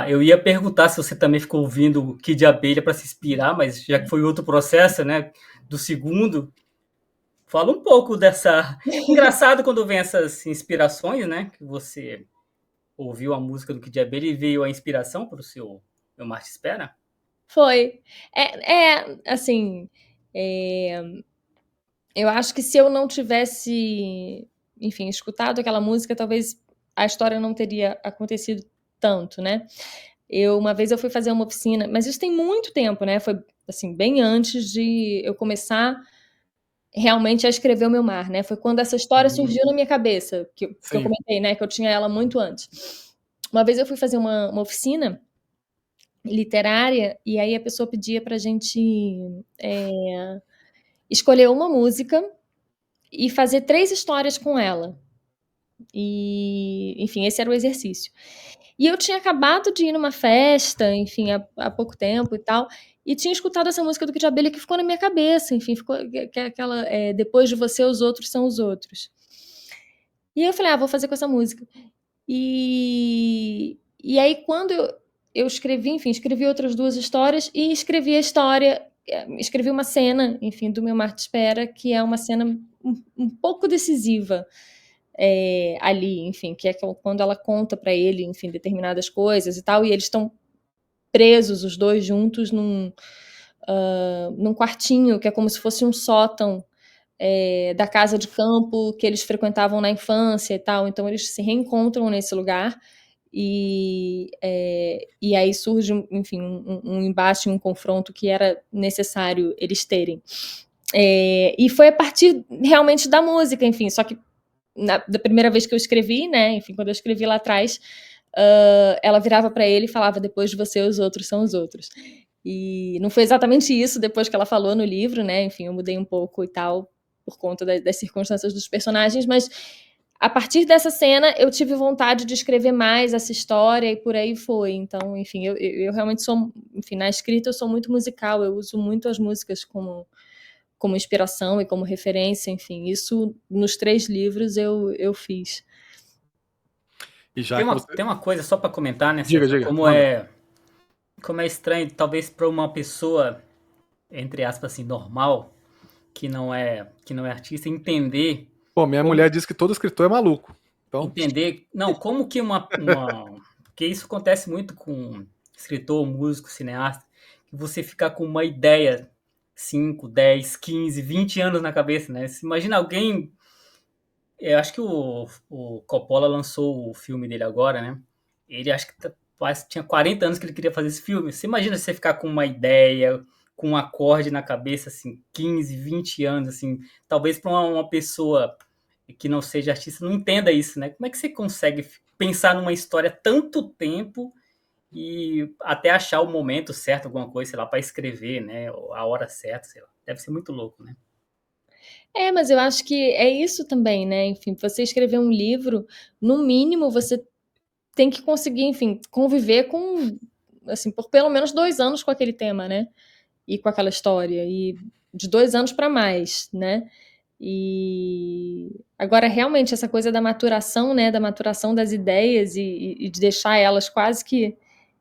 eu ia perguntar se você também ficou ouvindo o Kid Abelha para se inspirar, mas já que foi outro processo, né, do segundo, fala um pouco dessa... Engraçado quando vem essas inspirações, né, que você ouviu a música do Kid Abelha e veio a inspiração para o seu Meu Mar Te Espera? Foi. Assim, eu acho que se eu não tivesse, enfim, escutado aquela música, talvez a história não teria acontecido tanto, né? Uma vez eu fui fazer uma oficina, mas isso tem muito tempo, né? Foi, assim, bem antes de eu começar realmente a escrever o Meu Mar, né? Foi quando essa história surgiu na minha cabeça, que eu comentei, né? Que eu tinha ela muito antes. Uma vez eu fui fazer uma oficina literária, e aí a pessoa pedia pra gente escolher uma música e fazer 3 histórias com ela. E, enfim, esse era o exercício. E eu tinha acabado de ir numa festa, enfim, há pouco tempo e tal, e tinha escutado essa música do Kid Abelha que ficou na minha cabeça, enfim, ficou que é aquela, depois de você, os outros são os outros. E eu falei, vou fazer com essa música. E aí, quando eu escrevi, enfim, escrevi outras 2 histórias e escrevi a história, escrevi uma cena, enfim, do Meu Mar Te Espera, que é uma cena um pouco decisiva ali, enfim, que é quando ela conta para ele, enfim, determinadas coisas e tal, e eles estão presos, os 2 juntos, num quartinho que é como se fosse um sótão da casa de campo que eles frequentavam na infância e tal, então eles se reencontram nesse lugar e aí surge, enfim, um embate, um confronto que era necessário eles terem. E foi a partir realmente da música, enfim, só que da primeira vez que eu escrevi, né, enfim, quando eu escrevi lá atrás, ela virava para ele e falava, depois de você, os outros são os outros. E não foi exatamente isso depois que ela falou no livro, né, enfim, eu mudei um pouco e tal, por conta das circunstâncias dos personagens, mas a partir dessa cena eu tive vontade de escrever mais essa história e por aí foi. Então, enfim, eu realmente sou, enfim, na escrita eu sou muito musical, eu uso muito as músicas como inspiração e como referência, enfim, isso nos 3 livros eu fiz. E já que você... Tem uma coisa só para comentar, né, Diga, César? manda. Como é estranho, talvez para uma pessoa, entre aspas, assim, normal, que não é artista, entender... Pô, minha mulher diz que todo escritor é maluco. Então... Entender... Não, como que porque isso acontece muito com escritor, músico, cineasta, que você ficar com uma ideia 5, 10, 15, 20 anos na cabeça, né? Imagina alguém Eu acho que o Coppola lançou o filme dele agora, né? Ele acho que tinha 40 anos que ele queria fazer esse filme. Você imagina você ficar com uma ideia, com um acorde na cabeça, assim, 15, 20 anos, assim, talvez para uma pessoa que não seja artista não entenda isso, né? Como é que você consegue pensar numa história tanto tempo e até achar o momento certo, alguma coisa, sei lá, para escrever, né? Ou a hora certa, sei lá. Deve ser muito louco, né? Mas eu acho que é isso também, né? Enfim, você escrever um livro, no mínimo você tem que conseguir, enfim, conviver com, assim, por pelo menos 2 anos com aquele tema, né? E com aquela história. E de 2 anos para mais, né? E agora, realmente, essa coisa da maturação, né? Da maturação das ideias e de deixar elas quase que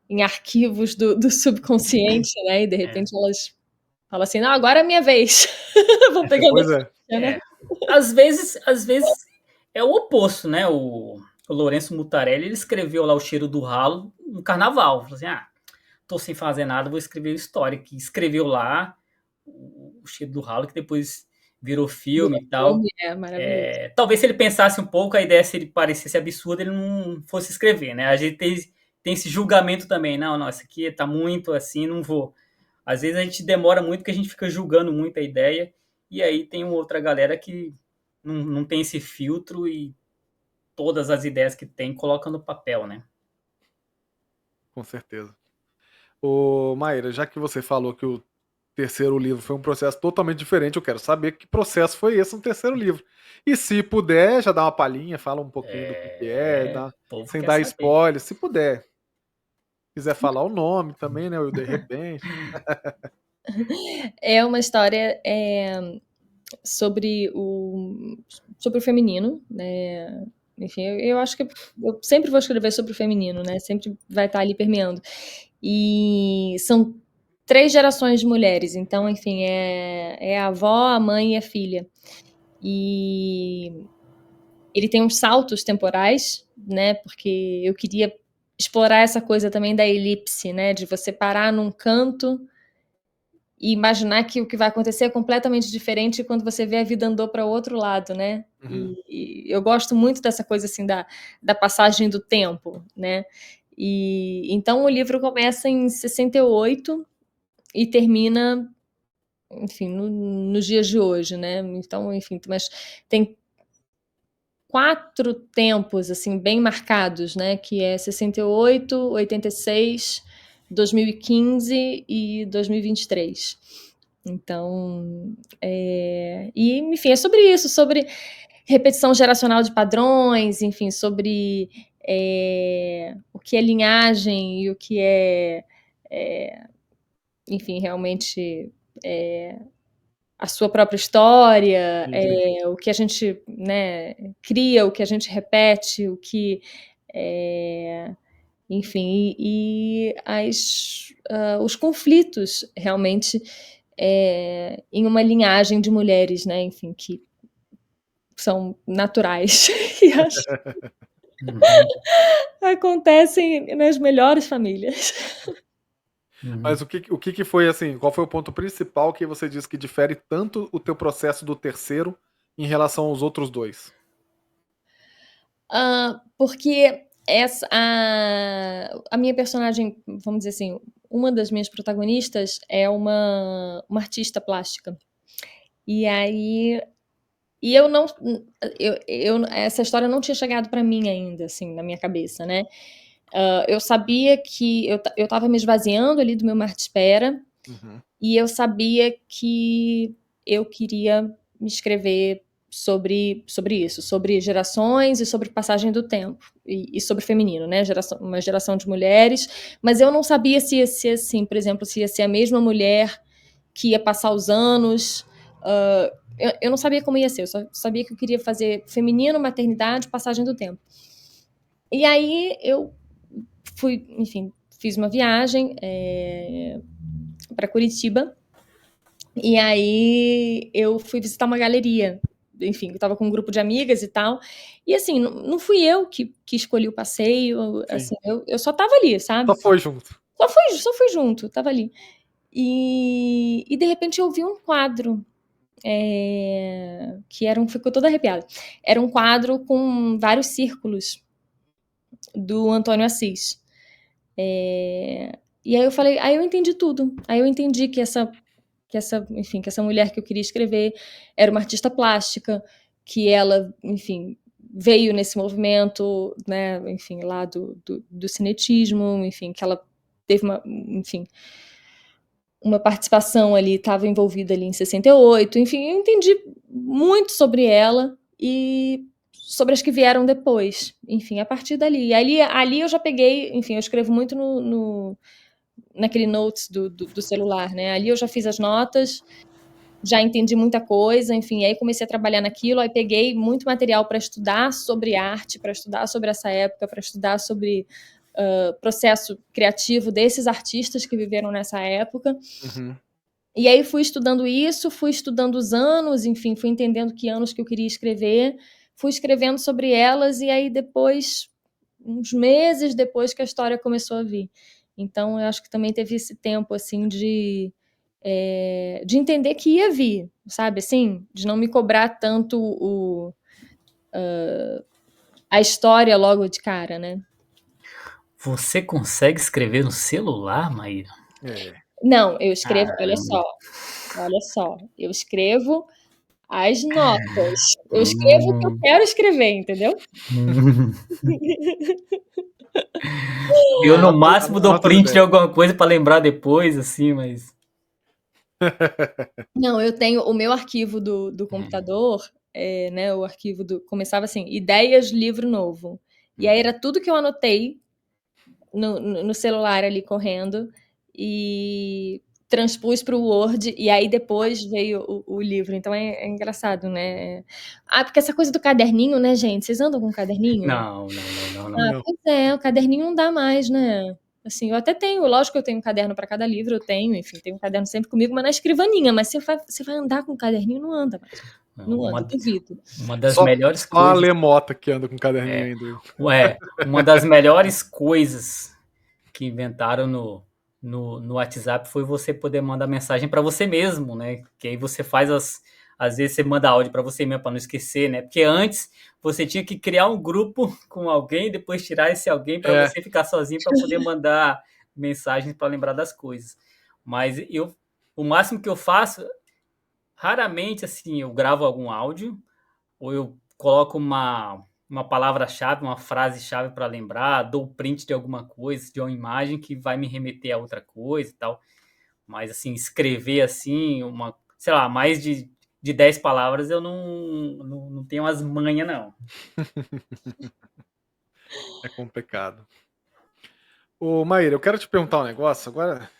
em arquivos do subconsciente, né? E de É. repente elas falam assim, não, agora é a minha vez. Vou pegando Pois a é. ficha, né? É. Às vezes é o oposto, né? O Lourenço Mutarelli, ele escreveu lá O Cheiro do Ralo no carnaval. Falou assim, tô sem fazer nada, vou escrever história. Que escreveu lá o Cheiro do Ralo, que depois virou filme Virou e tal. filme, maravilhoso. Talvez se ele pensasse um pouco, a ideia, se ele parecesse absurda, ele não fosse escrever, né? A gente tem esse julgamento também. Não, isso aqui tá muito assim, não vou. Às vezes a gente demora muito porque a gente fica julgando muito a ideia, e aí tem uma outra galera que não tem esse filtro e todas as ideias que tem coloca no papel, né? Com certeza. Ô, Maíra, já que você falou que o terceiro livro foi um processo totalmente diferente, eu quero saber que processo foi esse no terceiro livro. E se puder, já dá uma palhinha, fala um pouquinho do que é, O povo sem quer dar saber. spoiler, se puder. Quiser falar o nome também, né? Ou de repente. É uma história sobre o feminino, né? Enfim, eu acho que eu sempre vou escrever sobre o feminino, né? Sempre vai estar ali permeando. E são 3 gerações de mulheres, então, enfim, é a avó, a mãe e a filha. E ele tem uns saltos temporais, né? Porque eu queria explorar essa coisa também da elipse, né? De você parar num canto e imaginar que o que vai acontecer é completamente diferente quando você vê a vida andou para o outro lado, né? Uhum. E eu gosto muito dessa coisa assim da passagem do tempo, né? E então o livro começa em 68 e termina, enfim, nos dias de hoje, né? Então, enfim, mas tem 4 tempos assim bem marcados, né? Que é 68, 86, 2015 e 2023. Então, e enfim, é sobre isso, sobre repetição geracional de padrões, enfim, sobre o que é linhagem e o que enfim, realmente a sua própria história, Entendi. o que a gente, né, cria, o que a gente repete, o que, enfim, os conflitos realmente em uma linhagem de mulheres, né, enfim, que são naturais e acho Uhum, que acontecem nas melhores famílias. uhum. Mas o que foi assim? Qual foi o ponto principal que você diz que difere tanto o teu processo do terceiro em relação aos outros dois? Porque a minha personagem, vamos dizer assim, uma das minhas protagonistas é uma artista plástica. E aí, eu não, essa história não tinha chegado para mim ainda, assim, na minha cabeça, né? Eu sabia que eu estava me esvaziando ali do meu mar de espera Uhum. e eu sabia que eu queria me escrever sobre isso, sobre gerações e sobre passagem do tempo e sobre feminino, né? Uma geração de mulheres, mas eu não sabia se ia ser assim, por exemplo, se ia ser a mesma mulher que ia passar os anos. Eu não sabia como ia ser, eu só sabia que eu queria fazer feminino, maternidade, passagem do tempo. E aí eu fui, enfim, fiz uma viagem para Curitiba. E aí eu fui visitar uma galeria. Enfim, eu estava com um grupo de amigas e tal. E assim, não fui eu que escolhi o passeio, Sim. assim, eu só estava ali, sabe? Só foi junto. Só fui junto, estava ali. E de repente eu vi um quadro. ficou toda arrepiada. Era um quadro com vários círculos do Antônio Assis. E aí eu entendi tudo. Aí eu entendi que essa mulher que eu queria escrever era uma artista plástica, que ela, enfim, veio nesse movimento, né, enfim, lá do cinetismo, enfim, que ela teve uma participação ali, estava envolvida ali em 68, enfim, eu entendi muito sobre ela e sobre as que vieram depois, enfim, a partir dali. Ali eu já peguei, enfim, eu escrevo muito naquele notes do celular, né? Ali eu já fiz as notas, já entendi muita coisa, enfim, aí comecei a trabalhar naquilo, aí peguei muito material para estudar sobre arte, para estudar sobre essa época, para estudar sobre processo criativo desses artistas que viveram nessa época. Uhum. E aí fui estudando isso, fui estudando os anos, enfim, fui entendendo que anos que eu queria escrever, fui escrevendo sobre elas, e aí depois, uns meses depois que a história começou a vir. Então, eu acho que também teve esse tempo, assim, de entender que ia vir, sabe, assim? De não me cobrar tanto a história logo de cara, né? Você consegue escrever no celular, Maíra? Não, eu escrevo, olha só, eu escrevo as notas. Eu escrevo o que eu quero escrever, entendeu? Eu, no máximo, dou Anota as print de ideias. alguma coisa para lembrar depois, assim, mas... Não, eu tenho o meu arquivo do computador, né, o arquivo começava assim, ideias, livro novo. E aí era tudo que eu anotei no celular ali correndo e transpus para o Word e aí depois veio o livro. Então é engraçado, né? Porque essa coisa do caderninho, né, gente? Vocês andam com caderninho? Não. Não. Pois é, o caderninho não dá mais, né? Assim, eu até tenho, lógico que eu tenho um caderno para cada livro, eu tenho, enfim, tenho um caderno sempre comigo, mas na escrivaninha. Mas você vai andar com um caderninho, não anda mais. Não anda, duvido. Uma das Só melhores a coisas... Lemota que anda com caderninho ainda. Uma das melhores coisas que inventaram no WhatsApp foi você poder mandar mensagem para você mesmo, né? Que aí você faz às vezes você manda áudio para você mesmo para não esquecer, né? Porque antes você tinha que criar um grupo com alguém, depois tirar esse alguém para você ficar sozinho para poder mandar mensagens para lembrar das coisas. Mas o máximo que eu faço, raramente assim, eu gravo algum áudio ou eu coloco uma palavra-chave, uma frase-chave para lembrar, dou print de alguma coisa, de uma imagem que vai me remeter a outra coisa e tal. Mas, assim, escrever, assim, sei lá, mais de 10 palavras, eu não tenho as manhas, não. É complicado. Ô, Maíra, eu quero te perguntar um negócio. Agora,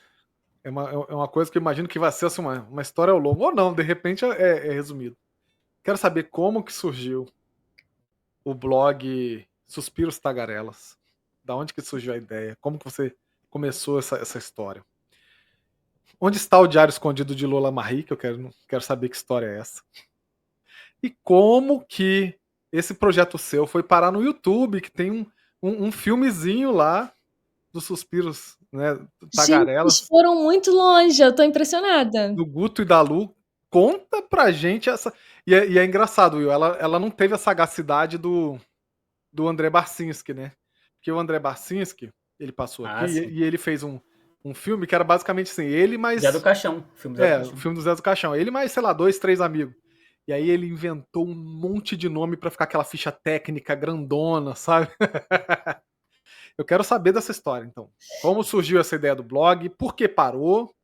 é uma coisa que eu imagino que vai ser assim, uma história ao longo. Ou não, de repente é resumido. Quero saber como que surgiu o blog Suspiros Tagarelas. Da onde que surgiu a ideia? Como que você começou essa história? Onde está o Diário Escondido de Lola Marie? Que eu quero saber que história é essa. E como que esse projeto seu foi parar no YouTube, que tem um filmezinho lá dos Suspiros, né, Gente, Tagarelas, eles foram muito longe, eu tô impressionada. do Guto e da Lu. Conta pra gente essa. E é engraçado, Will, ela não teve a sagacidade do André Barcinski, né? Porque o André Barcinski, ele passou aqui Sim. e ele fez um filme que era basicamente assim, ele mais... Zé do Caixão, filme do Zé do Caixão. o filme do Zé do Caixão. Ele mais, sei lá, 2, 3 amigos. E aí ele inventou um monte de nome pra ficar aquela ficha técnica grandona, sabe? Eu quero saber dessa história, então. Como surgiu essa ideia do blog? Por que parou?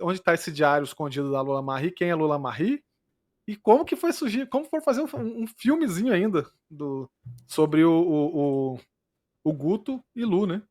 Onde tá esse diário escondido da Lola Marie? Quem é Lola Marie? E como que foi surgir? Como foi fazer um filmezinho ainda sobre o Guto e Lu, né?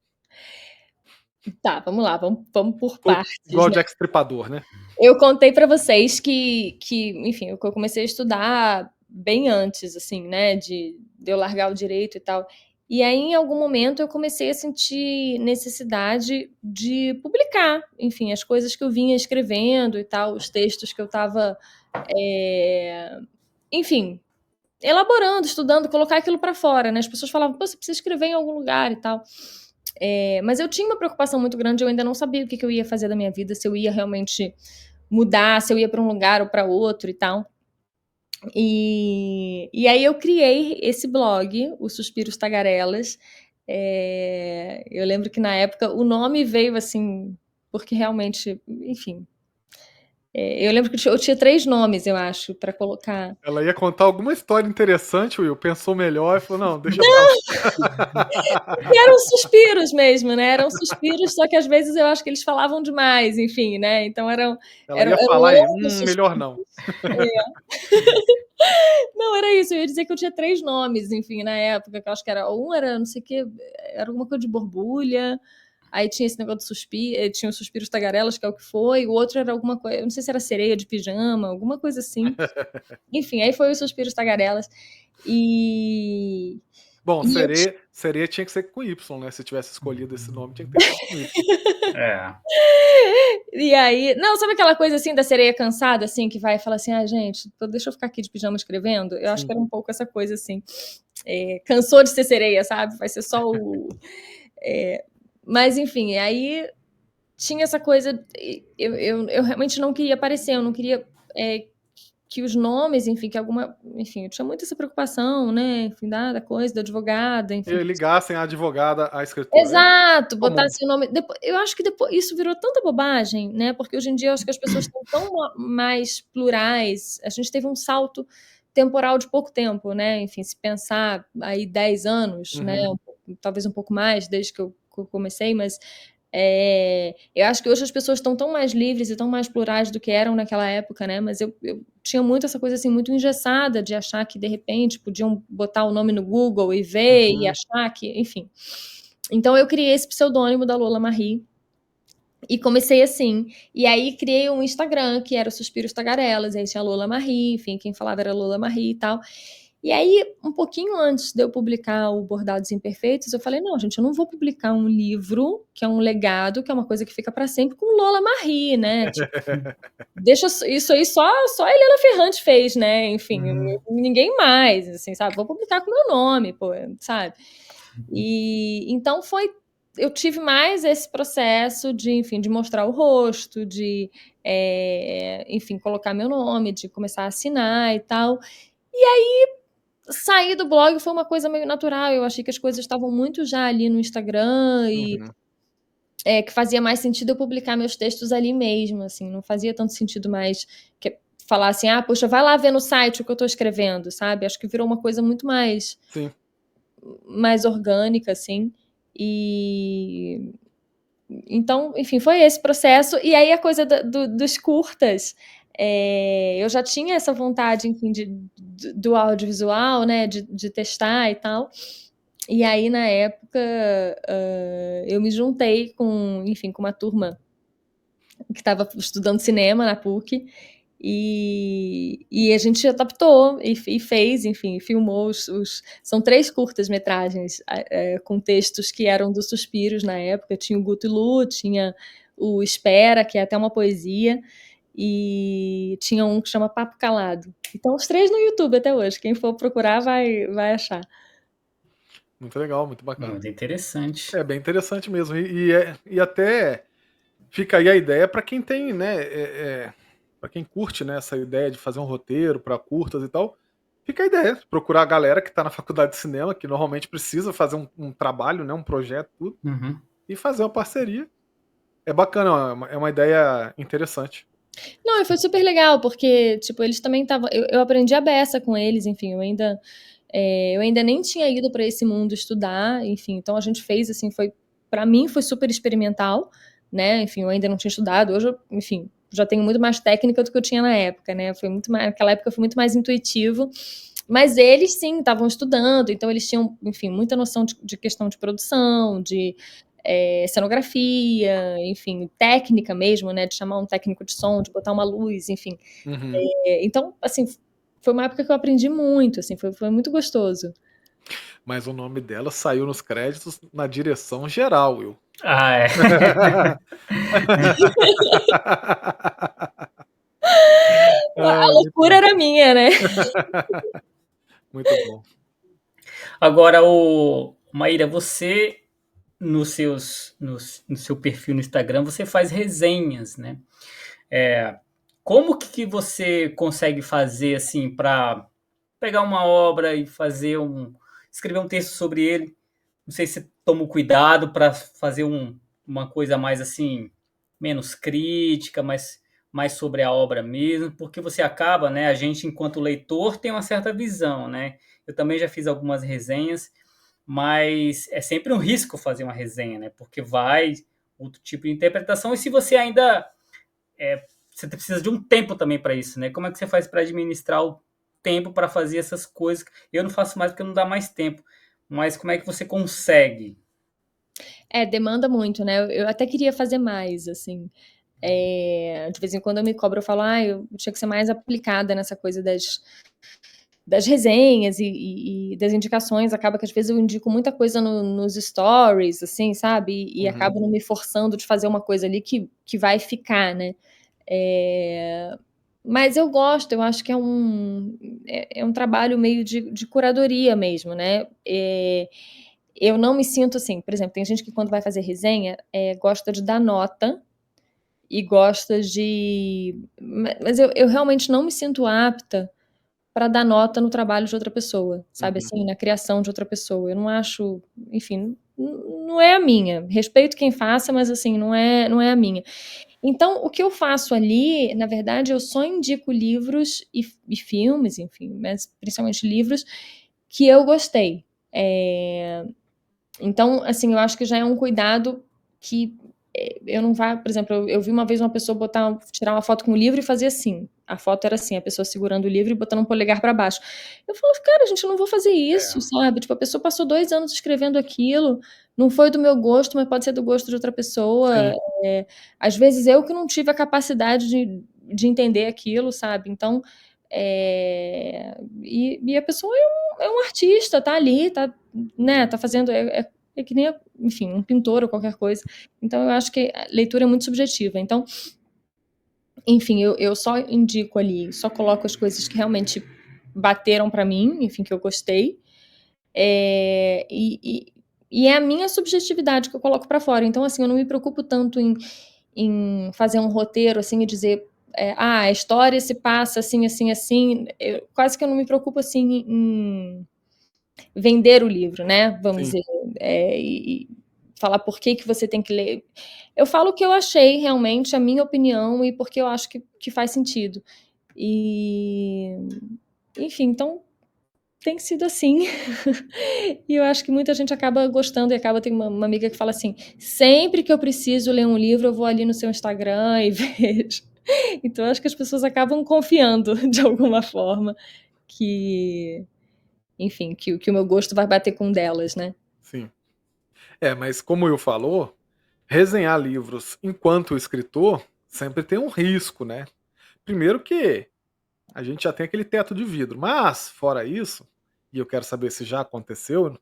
Tá, vamos lá, vamos por Foi partes, igual o né? Jack Stripador, né? Eu contei pra vocês que enfim, eu comecei a estudar bem antes, assim, né, de eu largar o direito e tal. E aí, em algum momento, eu comecei a sentir necessidade de publicar, enfim, as coisas que eu vinha escrevendo e tal, os textos que eu estava, enfim, elaborando, estudando, colocar aquilo pra fora, né? As pessoas falavam, pô, você precisa escrever em algum lugar e tal. Mas eu tinha uma preocupação muito grande, eu ainda não sabia o que eu ia fazer da minha vida, se eu ia realmente mudar, se eu ia para um lugar ou para outro e tal. E aí eu criei esse blog, o Suspiros Tagarelas. Eu lembro que na época o nome veio assim, porque realmente, enfim. Eu lembro que eu tinha 3 nomes, eu acho, para colocar. Ela ia contar alguma história interessante, Will, pensou melhor e falou: "Não, deixa pra lá". E eram suspiros mesmo, né? Eram suspiros, só que às vezes eu acho que eles falavam demais, enfim, né? Então Ela eram ia falar e: longos melhor suspiros. não". Não, era isso, eu ia dizer que eu tinha 3 nomes, enfim, na época, que eu acho que era não sei o quê, era alguma coisa de borbulha, aí tinha esse negócio de tinha o Suspiros Tagarelas, que é o que foi, o outro era alguma coisa, eu não sei se era sereia de pijama, alguma coisa assim. Enfim, aí foi o Suspiros Tagarelas. E Bom, e eu sereia tinha que ser com Y, né, se tivesse escolhido esse nome, tinha que ter sido com Y. É. E aí, não, sabe aquela coisa assim da sereia cansada, assim, que vai e fala assim: "Ah, gente, deixa eu ficar aqui de pijama escrevendo"? Eu acho que Sim. era um pouco essa coisa assim. Cansou de ser sereia, sabe? Vai ser só o. é, Mas enfim, aí tinha essa coisa. Eu realmente não queria aparecer, eu não queria que os nomes, enfim, que alguma. Enfim, eu tinha muito essa preocupação, né? Enfim, da coisa, do advogado, enfim. E ligassem a advogada à escritora. É Exato, botar comum. seu nome. Eu acho que depois isso virou tanta bobagem, né? Porque hoje em dia eu acho que as pessoas estão tão mais plurais. A gente teve um salto temporal de pouco tempo, né? Enfim, se pensar aí 10 anos, né? Uhum. Talvez um pouco mais, desde que eu comecei, mas eu acho que hoje as pessoas estão tão mais livres e tão mais plurais do que eram naquela época, né? Mas eu tinha muito essa coisa assim, muito engessada de achar que de repente podiam botar o nome no Google e ver e Uhum. achar que, enfim. Então eu criei esse pseudônimo da Lola Marie e comecei assim. E aí criei um Instagram que era o Suspiros Tagarelas, aí tinha a Lola Marie, enfim, quem falava era a Lola Marie e tal. E aí, um pouquinho antes de eu publicar o Bordados Imperfeitos, eu falei: não, gente, eu não vou publicar um livro, que é um legado, que é uma coisa que fica para sempre, com Lola Marie, né? Tipo, deixa isso aí só a Helena Ferrante fez, né? Enfim, ninguém mais, assim, sabe? Vou publicar com meu nome, pô, sabe? E então eu tive mais esse processo de, enfim, de mostrar o rosto, de, enfim, colocar meu nome, de começar a assinar e tal. E aí sair do blog foi uma coisa meio natural. Eu achei que as coisas estavam muito já ali no Instagram e Uhum. que fazia mais sentido eu publicar meus textos ali mesmo, assim, não fazia tanto sentido mais falar assim, poxa, vai lá ver no site o que eu estou escrevendo, sabe? Acho que virou uma coisa muito Sim. mais orgânica, assim. E então, enfim, foi esse processo. E aí a coisa dos curtas, eu já tinha essa vontade, enfim, do audiovisual, né, de testar e tal. E aí, na época, eu me juntei enfim, com uma turma que estava estudando cinema na PUC, e a gente adaptou e fez, enfim, filmou são 3 curtas-metragens com textos que eram do Suspiros na época. Tinha o Guto e Lu, tinha o Espera, que é até uma poesia, e tinha um que chama Papo Calado. Então, os 3 no YouTube até hoje. Quem for procurar vai achar. Muito legal, muito bacana. Muito interessante. É bem interessante mesmo. E até fica aí a ideia para quem tem, né, para quem curte, né, essa ideia de fazer um roteiro para curtas e tal, fica a ideia, procurar a galera que está na faculdade de cinema, que normalmente precisa fazer um trabalho, né, um projeto, tudo, Uhum. e fazer uma parceria. É bacana, é uma ideia interessante. Não, e foi super legal, porque, tipo, eles também estavam. Eu aprendi a beça com eles, enfim, eu ainda nem tinha ido para esse mundo estudar, enfim, então a gente fez, assim, para mim foi super experimental, né? Enfim, eu ainda não tinha estudado, hoje, enfim, já tenho muito mais técnica do que eu tinha na época, né? Naquela época foi muito mais intuitivo. Mas eles sim estavam estudando, então eles tinham, enfim, muita noção de questão de produção, de cenografia, enfim, técnica mesmo, né? De chamar um técnico de som, de botar uma luz, enfim. Uhum. Então, assim, foi uma época que eu aprendi muito, assim, foi muito gostoso. Mas o nome dela saiu nos créditos na direção geral, Will. É. A Ai, muito loucura bom. era minha, né? Muito bom. Agora, Maíra, você no seu perfil no Instagram, você faz resenhas, né? Como que você consegue fazer, assim, para pegar uma obra e escrever um texto sobre ele? Não sei se toma o cuidado para fazer uma coisa mais, assim, menos crítica, mais sobre a obra mesmo, porque você acaba, né, a gente enquanto leitor tem uma certa visão, né? Eu também já fiz algumas resenhas, mas é sempre um risco fazer uma resenha, né? Porque vai outro tipo de interpretação e se você ainda você precisa de um tempo também para isso, né? Como é que você faz para administrar o tempo para fazer essas coisas? Eu não faço mais porque não dá mais tempo, mas como é que você consegue? Demanda muito, né? Eu até queria fazer mais, assim. De vez em quando eu me cobro, eu falo, eu tinha que ser mais aplicada nessa coisa das resenhas e das indicações. Acaba que às vezes eu indico muita coisa nos stories, assim, sabe? E Uhum. acabo não me forçando de fazer uma coisa ali que vai ficar, né? Mas eu gosto, eu acho que é um trabalho meio de curadoria mesmo, né? Eu não me sinto assim, por exemplo, tem gente que quando vai fazer resenha, gosta de dar nota e gosta de. Mas eu realmente não me sinto apta para dar nota no trabalho de outra pessoa, sabe Uhum. assim, na criação de outra pessoa. Eu não acho, enfim, não é a minha. Respeito quem faça, mas assim, não é a minha. Então, o que eu faço ali, na verdade, eu só indico livros e filmes, enfim, mas principalmente livros que eu gostei. Então, assim, eu acho que já é um cuidado que eu não vá, por exemplo, eu vi uma vez uma pessoa tirar uma foto com o livro e fazer assim. A foto era assim, a pessoa segurando o livro e botando um polegar para baixo. Eu falo, cara, gente, eu não vou fazer isso, É, sabe? Tipo, a pessoa passou 2 anos escrevendo aquilo, não foi do meu gosto, mas pode ser do gosto de outra pessoa. Sim. Às vezes eu que não tive a capacidade de entender aquilo, sabe? Então, e a pessoa é um artista, tá ali, tá, né, tá fazendo, é que nem, enfim, um pintor ou qualquer coisa. Então, eu acho que a leitura é muito subjetiva. Então, enfim, eu só indico ali, só coloco as coisas que realmente bateram para mim, enfim, que eu gostei. E é a minha subjetividade que eu coloco para fora. Então, assim, eu não me preocupo tanto em fazer um roteiro, assim, e dizer, a história se passa assim, assim, assim. Quase que eu não me preocupo, assim, em vender o livro, né? Vamos Sim. dizer, e falar por que você tem que ler. Eu falo o que eu achei realmente, a minha opinião, e porque eu acho que faz sentido. E, enfim, então tem sido assim. E eu acho que muita gente acaba gostando e acaba. Tem uma amiga que fala assim: sempre que eu preciso ler um livro, eu vou ali no seu Instagram e vejo. Então eu acho que as pessoas acabam confiando de alguma forma que, enfim, que o meu gosto vai bater com o delas, né? Sim. Mas como o Will falou, resenhar livros enquanto escritor sempre tem um risco, né? Primeiro que a gente já tem aquele teto de vidro, mas fora isso, e eu quero saber se já aconteceu,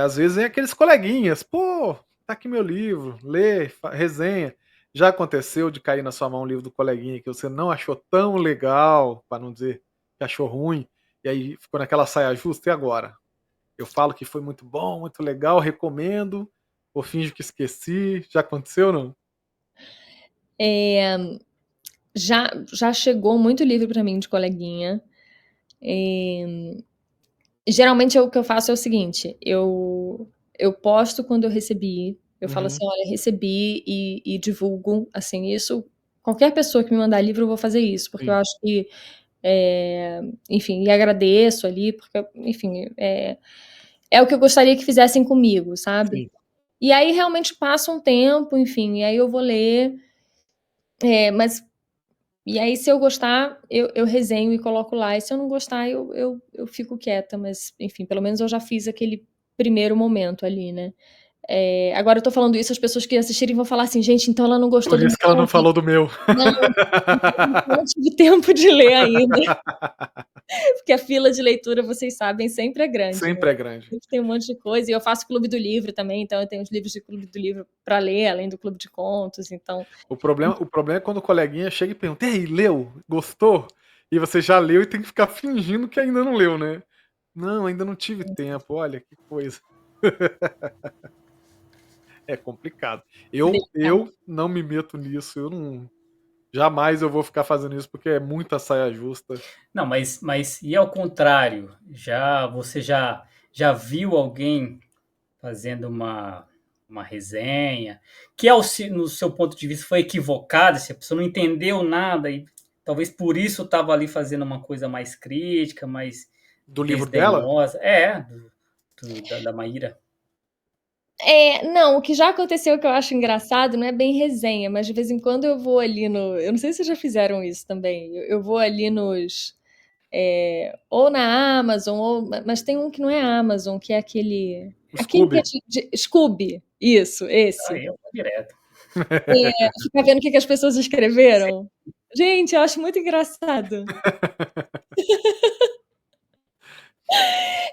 às vezes é aqueles coleguinhas, pô, tá aqui meu livro, lê, resenha. Já aconteceu de cair na sua mão um livro do coleguinha que você não achou tão legal, para não dizer que achou ruim, e aí ficou naquela saia justa, e agora? Eu falo que foi muito bom, muito legal, recomendo, ou finjo que esqueci, já aconteceu ou não? É, já chegou muito livro para mim de coleguinha. Geralmente o que eu faço é o seguinte: eu posto quando eu recebi, eu falo Uhum, assim: olha, recebi e divulgo, assim, isso. Qualquer pessoa que me mandar livro, eu vou fazer isso, porque eu sim, acho que, enfim, e agradeço ali, porque, enfim, é o que eu gostaria que fizessem comigo, sabe? sim. E aí realmente passa um tempo, enfim, e aí eu vou ler, mas e aí, se eu gostar, eu resenho e coloco lá, e se eu não gostar, eu fico quieta, mas, enfim, pelo menos eu já fiz aquele primeiro momento ali, né. Agora eu tô falando isso, as pessoas que assistirem vão falar assim: "Gente, então ela não gostou Por do isso que ela não meu". falou do meu. Não, não tive tempo de ler ainda, porque a fila de leitura, vocês sabem, sempre é grande, né. Sempre é grande. Sempre tem um monte de coisa, e eu faço clube do livro também, então eu tenho os livros de clube do livro para ler, além do clube de contos, então O problema é quando o coleguinha chega e pergunta: "E aí, leu? Gostou?" E você já leu e tem que ficar fingindo que ainda não leu, né. "Não, ainda não tive tempo, olha que coisa". É complicado. Eu delicado. não me meto nisso, eu não Jamais eu vou ficar fazendo isso, porque é muita saia justa. Não, mas e ao contrário? Você já viu alguém fazendo uma resenha que, no seu ponto de vista, foi equivocada, se a pessoa não entendeu nada e talvez por isso estava ali fazendo uma coisa mais crítica, mais Do livro dela? desdenhosa? Da Maíra. Não, o que já aconteceu que eu acho engraçado não é bem resenha, mas de vez em quando eu vou ali no. Eu não sei se vocês já fizeram isso também. Eu vou ali nos. Ou na Amazon, mas tem um que não é Amazon, que é aquele. O Aquele que é Scooby. de Scooby. Isso, esse. Aí eu vou direto. Ficar vendo o que as pessoas escreveram. Gente, eu acho muito engraçado.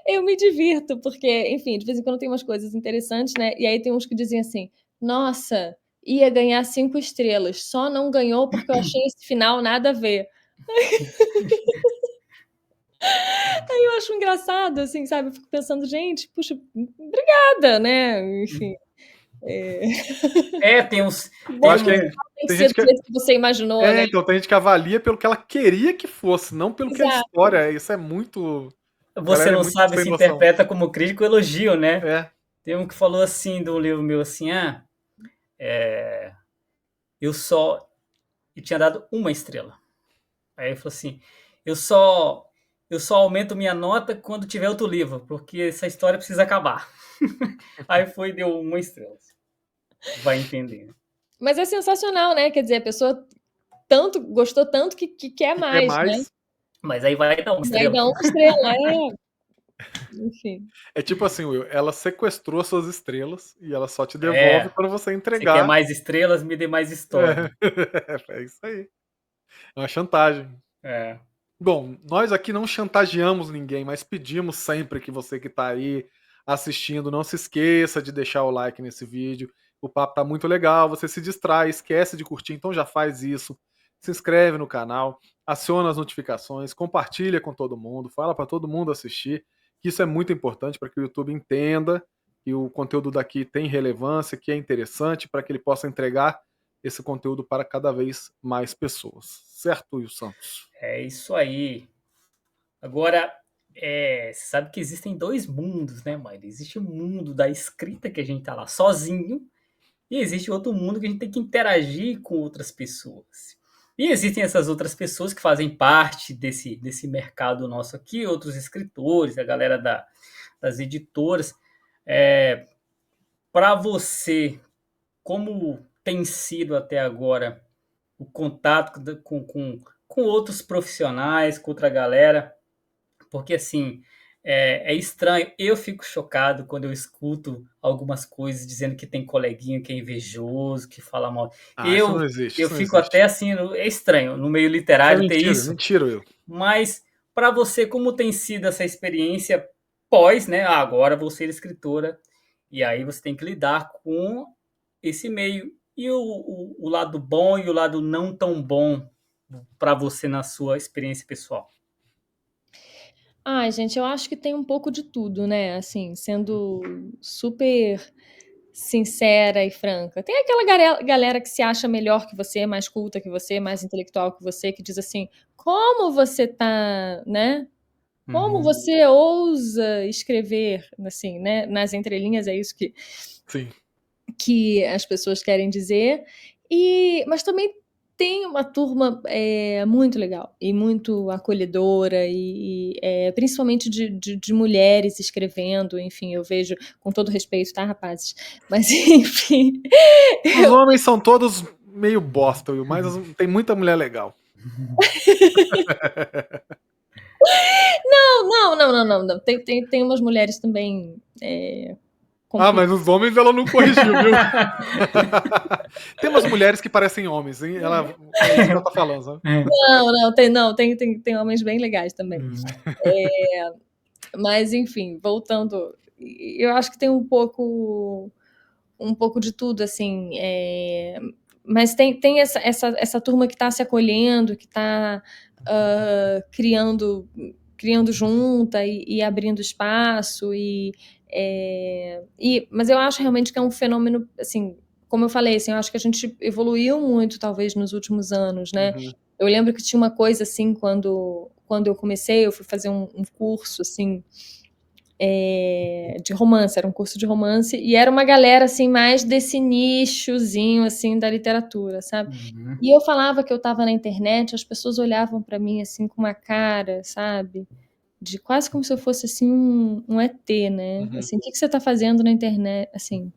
Eu me divirto, porque, enfim, de vez em quando tem umas coisas interessantes, né? E aí tem uns que dizem assim: nossa, ia ganhar 5 estrelas, só não ganhou porque eu achei esse final nada a ver. Aí eu acho engraçado, assim, sabe? Eu fico pensando, gente, puxa, obrigada, né? Enfim. Tem uns. Eu Bom, acho que Tem não um, tem que tem ser gente do que. jeito que você imaginou, né? Então tem gente que avalia pelo que ela queria que fosse, não pelo que a Exato. história é. Isso é muito. A você galera é não muito sabe sem se noção. interpreta como crítico ou elogio, né? É. Tem um que falou assim de um livro meu assim, eu só. E tinha dado uma estrela. Aí ele falou assim: eu só eu só aumento minha nota quando tiver outro livro, porque essa história precisa acabar. Aí foi e deu uma estrela. Vai entender. Mas é sensacional, né? Quer dizer, a pessoa gostou tanto que quer Que quer mais, né? mais. Mas aí vai dar uma E aí estrela. dá uma estrela, enfim. É tipo assim, Will, ela sequestrou suas estrelas e ela só te devolve É, quando você você quer entregar. mais estrelas, me dê mais história. É, é isso aí. É uma chantagem. É. Bom, nós aqui não chantageamos ninguém, mas pedimos sempre que você que está aí assistindo, não se esqueça de deixar o like nesse vídeo. O papo tá muito legal, você se distrai, esquece de curtir, então já faz isso. Se inscreve no canal, aciona as notificações, compartilha com todo mundo, fala para todo mundo assistir, que isso é muito importante para que o YouTube entenda que o conteúdo daqui tem relevância, que é interessante, para que ele possa entregar esse conteúdo para cada vez mais pessoas. Certo, Will Santos? É isso aí. Agora, você sabe que existem dois mundos, né, Maíra? Existe o mundo da escrita, que a gente tá lá sozinho, e existe outro mundo que a gente tem que interagir com outras pessoas. E existem essas outras pessoas que fazem parte desse mercado nosso aqui, outros escritores, a galera das editoras. Para você, como tem sido até agora o contato com outros profissionais, com outra galera? Porque, assim, é estranho. Eu fico chocado quando eu escuto algumas coisas dizendo que tem coleguinha que é invejoso, que fala mal. Ah, isso Eu, não existe, eu isso não fico existe. até assim, é estranho no meio Isso é literário ter mentira, isso. mentira, Will. Mas, para você, como tem sido essa experiência pós, né? Agora vou ser escritora. E aí você tem que lidar com esse meio. E o lado bom e o lado não tão bom para você na sua experiência pessoal? Ai, gente, eu acho que tem um pouco de tudo, né? Assim, sendo super sincera e franca. Tem aquela galera que se acha melhor que você, mais culta que você, mais intelectual que você, que diz assim: como você tá, né? Como Uhum. você ousa escrever, assim, né? Nas entrelinhas é isso Sim. que as pessoas querem dizer. Mas também tem uma turma muito legal e muito acolhedora, principalmente de mulheres escrevendo. Enfim, eu vejo, com todo respeito, tá, rapazes? Mas, enfim. Os homens são todos meio bosta, Will, mas tem muita mulher legal. Não. Tem umas mulheres também. Ah, mas os homens ela não corrigiu, viu? Tem umas mulheres que parecem homens, hein? É isso que ela tá falando, sabe? Tem homens bem legais também. Mas, enfim, voltando, eu acho que tem um pouco de tudo, assim. Mas tem essa turma que está se acolhendo, que está criando junta e abrindo espaço. Mas eu acho realmente que é um fenômeno, assim, como eu falei, assim, eu acho que a gente evoluiu muito, talvez, nos últimos anos, né? Uhum. Eu lembro que tinha uma coisa, assim, quando eu comecei, eu fui fazer um curso, assim, de romance, era um curso de romance, e era uma galera, assim, mais desse nichozinho, assim, da literatura, sabe? Uhum. E eu falava que eu estava na internet, as pessoas olhavam para mim, assim, com uma cara, sabe? De quase como se eu fosse, assim, um ET, né? Uhum. Assim, o que você está fazendo na internet? Assim,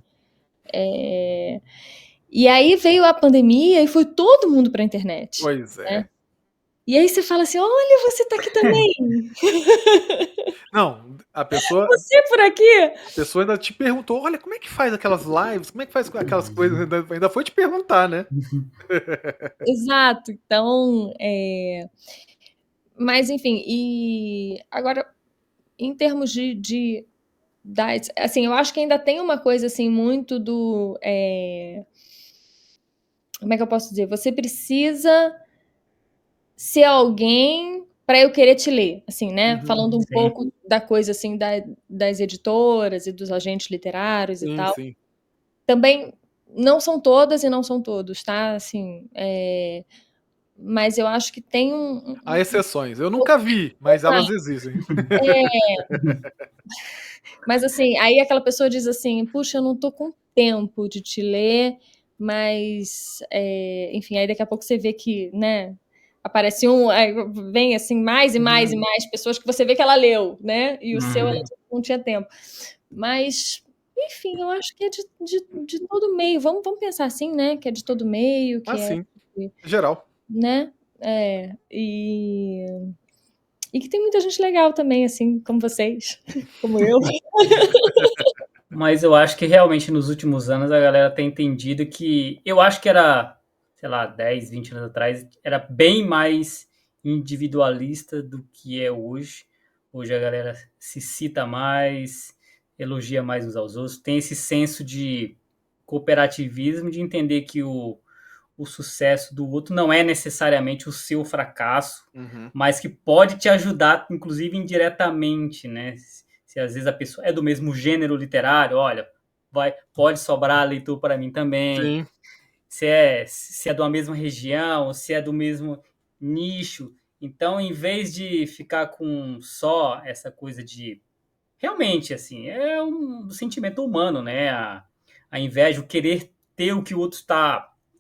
E aí veio a pandemia e foi todo mundo para a internet, Pois né? é. E aí você fala assim, olha, você tá aqui também, Não, a pessoa você por aqui. ainda te perguntou: "Olha, como é que faz aquelas lives? Como é que faz aquelas coisas?" Ainda foi te perguntar, né. Exato, então, mas enfim, e agora, em termos assim, eu acho que ainda tem uma coisa, assim, muito do, como é que eu posso dizer? Você precisa ser alguém para eu querer te ler, assim, né? Uhum. Falando um Sim. pouco da coisa, assim, das editoras e dos agentes literários e Sim, tal. sim. Também não são todas e não são todos, tá? Assim, mas eu acho que tem Há exceções. Eu nunca vi, mas elas existem. mas assim, aí aquela pessoa diz assim, puxa, eu não tô com tempo de te ler, mas, enfim, aí daqui a pouco você vê que, né, aparece aí vem assim mais e mais e Uhum. mais pessoas que você vê que ela leu, né, e o seu ela Uhum. não tinha tempo. Mas, enfim, eu acho que é de todo meio, vamos pensar assim, né, que é de todo meio, que Ah, é, sim, geral. né, e que tem muita gente legal também, assim, como vocês, como eu. Mas eu acho que realmente nos últimos anos a galera tem entendido que. Eu acho que era, sei lá, 10, 20 anos atrás, era bem mais individualista do que é hoje. Hoje a galera se cita mais, elogia mais uns aos outros, tem esse senso de cooperativismo, de entender que o sucesso do outro não é necessariamente o seu fracasso, Uhum. mas que pode te ajudar, inclusive indiretamente, né? Se às vezes a pessoa é do mesmo gênero literário, olha, pode sobrar leitor para mim também. Sim. Se é de uma mesma região, se é do mesmo nicho. Então, em vez de ficar com só essa coisa de realmente, assim, é um sentimento humano, né? A inveja, o querer ter o que o outro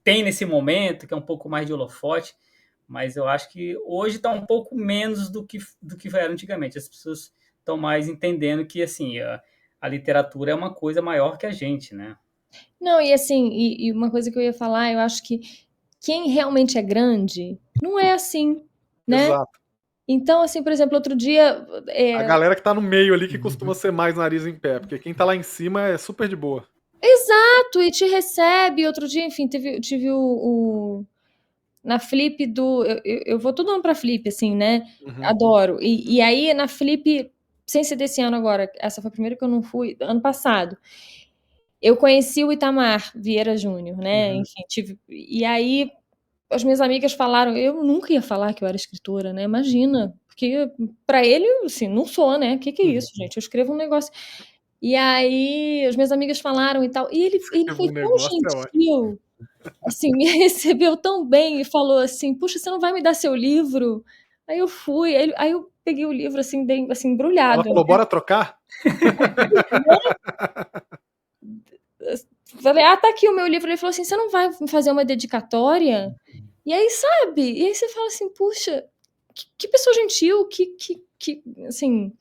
tem nesse momento, que é um pouco mais de holofote, mas eu acho que hoje está um pouco menos do que era antigamente. As pessoas estão mais entendendo que, assim, a literatura é uma coisa maior que a gente, né? Não, e assim, e uma coisa que eu ia falar, eu acho que quem realmente é grande não é assim, né? Exato. Então, assim, por exemplo, outro dia, A galera que tá no meio ali que costuma ser mais nariz em pé, porque quem tá lá em cima é super de boa. exato, e te recebe. Outro dia, enfim, tive na Flip eu vou todo ano pra Flip, assim, né? Uhum. Adoro. E aí, na Flip, sem ser desse ano agora, essa foi a primeira que eu não fui, ano passado. Eu conheci o Itamar Vieira Júnior, né? Uhum. Enfim, e aí as minhas amigas falaram, eu nunca ia falar que eu era escritora, né? Imagina, porque para ele, assim, não sou, né? O que é Uhum. isso, gente? Eu escrevo um negócio. E aí as minhas amigas falaram e tal, e ele foi O tão negócio é ótimo. gentil, assim, me recebeu tão bem e falou assim, puxa, você não vai me dar seu livro? Aí eu fui, aí eu peguei o livro assim, bem assim, Ela embrulhado, falou: né? "Bora trocar?" Falei, tá aqui o meu livro. Ele falou assim, você não vai fazer uma dedicatória? E aí, sabe? E aí você fala assim, puxa, que pessoa gentil, assim.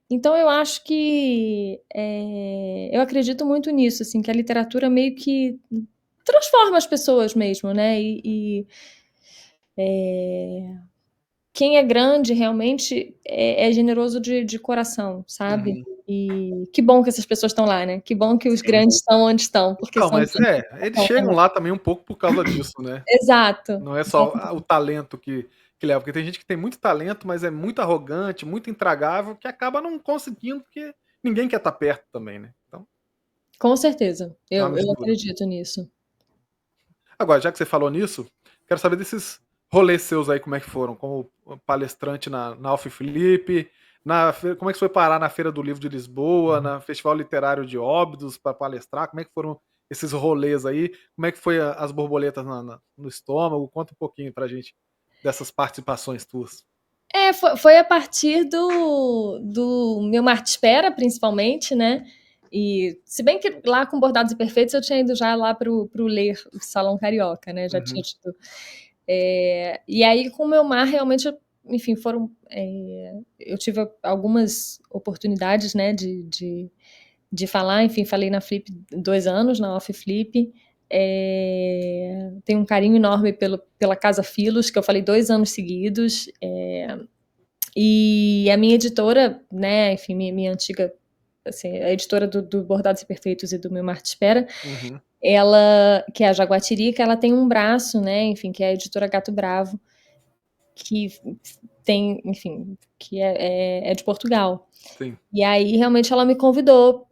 Então eu acho que eu acredito muito nisso, assim, que a literatura meio que transforma as pessoas mesmo, né? Quem é grande realmente é generoso de coração, sabe? Uhum. E que bom que essas pessoas estão lá, né? Que bom que os Sim. grandes estão onde estão, porque Então, são mas eles chegam lá também um pouco por causa disso, né. exato. Não é só o talento que leva, porque tem gente que tem muito talento, mas é muito arrogante, muito intragável, que acaba não conseguindo, porque ninguém quer estar perto também, né. Então, Com certeza, é uma eu mistura. acredito nisso. Agora, já que você falou nisso, quero saber desses rolês seus aí, como é que foram? Como palestrante na Alf Felipe, como é que você foi parar na Feira do Livro de Lisboa, na Festival Literário de Óbidos para palestrar? Como é que foram esses rolês aí. Como é que foi as borboletas no estômago? Conta um pouquinho pra gente dessas participações tuas. Foi a partir do meu Marte Espera, principalmente, né? E se bem que lá com Bordados e Perfeitos eu tinha ido já lá pro Ler o Salão Carioca, né? Já tinha tido. E aí com o meu mar realmente, enfim, eu tive algumas oportunidades, né? De falar, enfim, falei na Flip 2 anos, na Off Flip. Tenho um carinho enorme pela Casa Filos, que eu falei 2 anos seguidos. E a minha editora, né, enfim, minha antiga, assim, a editora do Bordados e Perfeitos e do Meu Marte Espera, ela, que é a Jaguatirica, ela tem um braço, né, enfim, que é a editora Gato Bravo, que tem, enfim, que é de Portugal. Sim. E aí, realmente, ela me convidou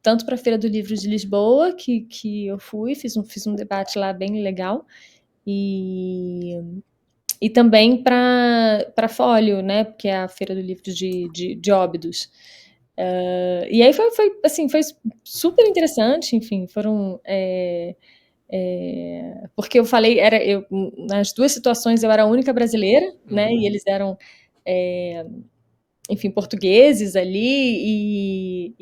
tanto para a Feira do Livro de Lisboa, que eu fui, fiz um debate lá bem legal, e também para Fólio, né, que é a Feira do Livro de Óbidos. E aí foi super interessante, enfim, foram... porque eu falei, nas 2 situações eu era a única brasileira, né, e eles eram... enfim, portugueses ali,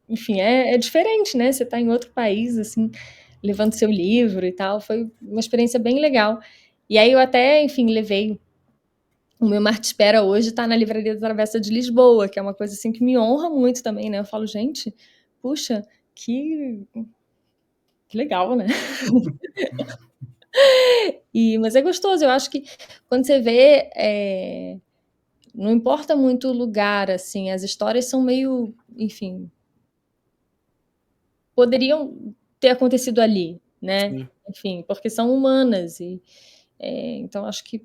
enfim, é diferente, né? Você está em outro país, assim, levando seu livro e tal. Foi uma experiência bem legal. E aí eu até, enfim, levei o meu Marte Espera hoje, está na Livraria da Travessa de Lisboa, que é uma coisa assim que me honra muito também, né? Eu falo, gente, puxa, que legal, né? Mas é gostoso, eu acho que quando você vê, não importa muito o lugar, assim, as histórias são meio, enfim, poderiam ter acontecido ali, né? Sim. Enfim, porque são humanas então acho que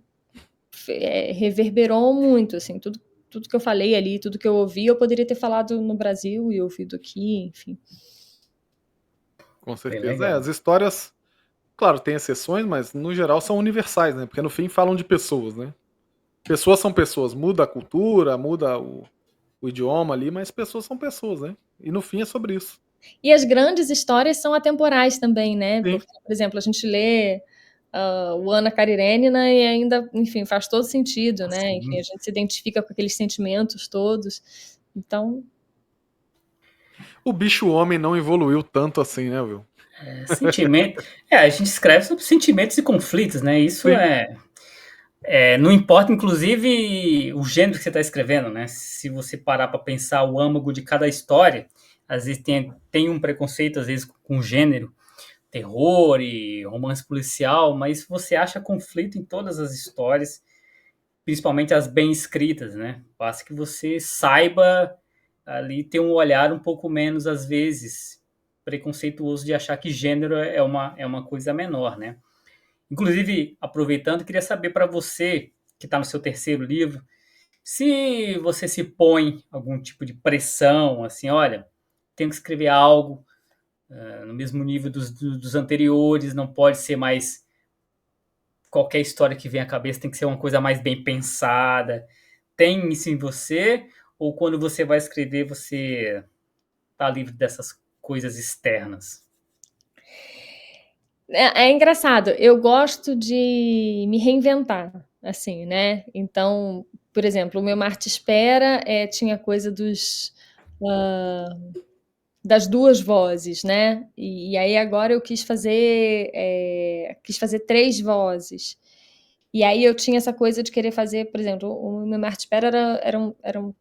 reverberou muito, assim, tudo que eu falei ali, tudo que eu ouvi, eu poderia ter falado no Brasil e ouvido aqui, enfim. Com Bem certeza. legal. As histórias, claro, tem exceções, mas no geral são universais, né? Porque no fim falam de pessoas, né? Pessoas são pessoas, muda a cultura, muda o idioma ali, mas pessoas são pessoas, né? E no fim é sobre isso. E as grandes histórias são atemporais também, né? Sim. Porque, por exemplo, a gente lê o Ana Karenina e ainda, enfim, faz todo sentido, né? Sim. Enfim, a gente se identifica com aqueles sentimentos todos. Então, O bicho homem não evoluiu tanto assim, né, Will? Sentimento. A gente escreve sobre sentimentos e conflitos, né? Isso Sim. não importa, inclusive, o gênero que você está escrevendo, né? Se você parar para pensar o âmago de cada história, às vezes tem um preconceito, às vezes, com gênero, terror e romance policial, mas você acha conflito em todas as histórias, principalmente as bem escritas, né? Basta que você saiba ali ter um olhar um pouco menos, às vezes, preconceituoso de achar que gênero é uma coisa menor, né? Inclusive, aproveitando, queria saber para você, que está no seu terceiro livro, se você se põe algum tipo de pressão, assim, olha, tenho que escrever algo no mesmo nível dos anteriores, não pode ser mais qualquer história que vem à cabeça, tem que ser uma coisa mais bem pensada. Tem isso em você? Ou quando você vai escrever, você está livre dessas coisas externas? é engraçado, eu gosto de me reinventar, assim, né? Então, por exemplo, o meu Marte Espera tinha coisa das 2 vozes, né? E aí agora eu quis fazer 3 vozes. E aí eu tinha essa coisa de querer fazer, por exemplo, o meu Marte Espera eram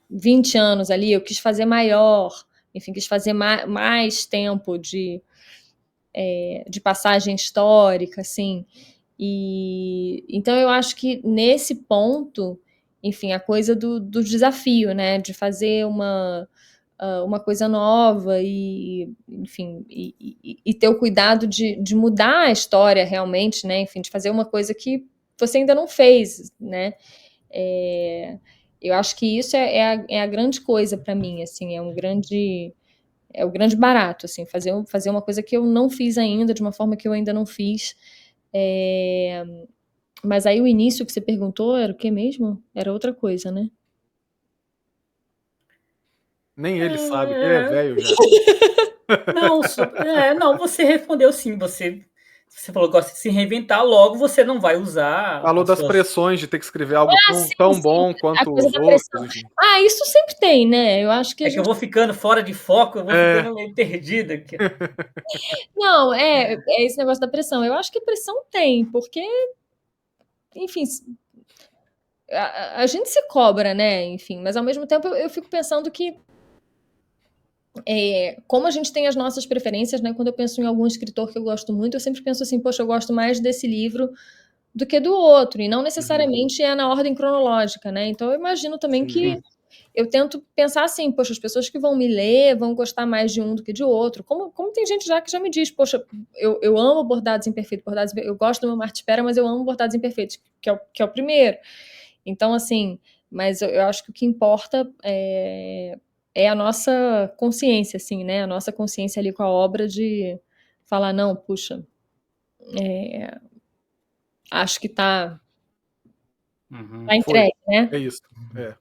20 anos ali, eu quis fazer maior, enfim, quis fazer mais tempo de passagem histórica, assim. Então eu acho que nesse ponto, enfim, a coisa do desafio, né, de fazer uma coisa nova enfim, e ter o cuidado de mudar a história realmente, né, enfim, de fazer uma coisa que você ainda não fez, né. Eu acho que isso é a grande coisa para mim, assim, é o grande barato, assim, fazer uma coisa que eu não fiz ainda, de uma forma que eu ainda não fiz. Mas aí o início que você perguntou era o que mesmo? Era outra coisa, né? Nem ele sabe, que ele é velho já. Não, não, você respondeu sim. Você falou que gosta de se reinventar, logo você não vai usar Falou as das suas. pressões de ter que escrever algo Ah, tão, sim, tão sim, bom a quanto coisa os da pressão. outros, enfim. Ah, isso sempre tem, né? Eu acho que a É que eu gente. vou ficando fora de foco, eu vou É, ficando meio perdida aqui. Não, é esse negócio da pressão. Eu acho que pressão tem, porque, enfim, a gente se cobra, né? Enfim, mas ao mesmo tempo eu fico pensando que, como a gente tem as nossas preferências, né? Quando eu penso em algum escritor que eu gosto muito, eu sempre penso assim, poxa, eu gosto mais desse livro do que do outro, e não uhum, necessariamente é na ordem cronológica, né? Então eu imagino também sim, que Sim. eu tento pensar assim, poxa, as pessoas que vão me ler vão gostar mais de um do que de outro. Como tem gente já que já me diz, poxa, eu amo Bordados Imperfeitos, eu gosto do meu Marte Espera, mas eu amo Bordados Imperfeitos, que é o primeiro. Então, assim, mas eu acho que o que importa é a nossa consciência, assim, né? A nossa consciência ali com a obra de falar, não, puxa, acho que tá Uhum. tá foi. entregue, né? É isso. É.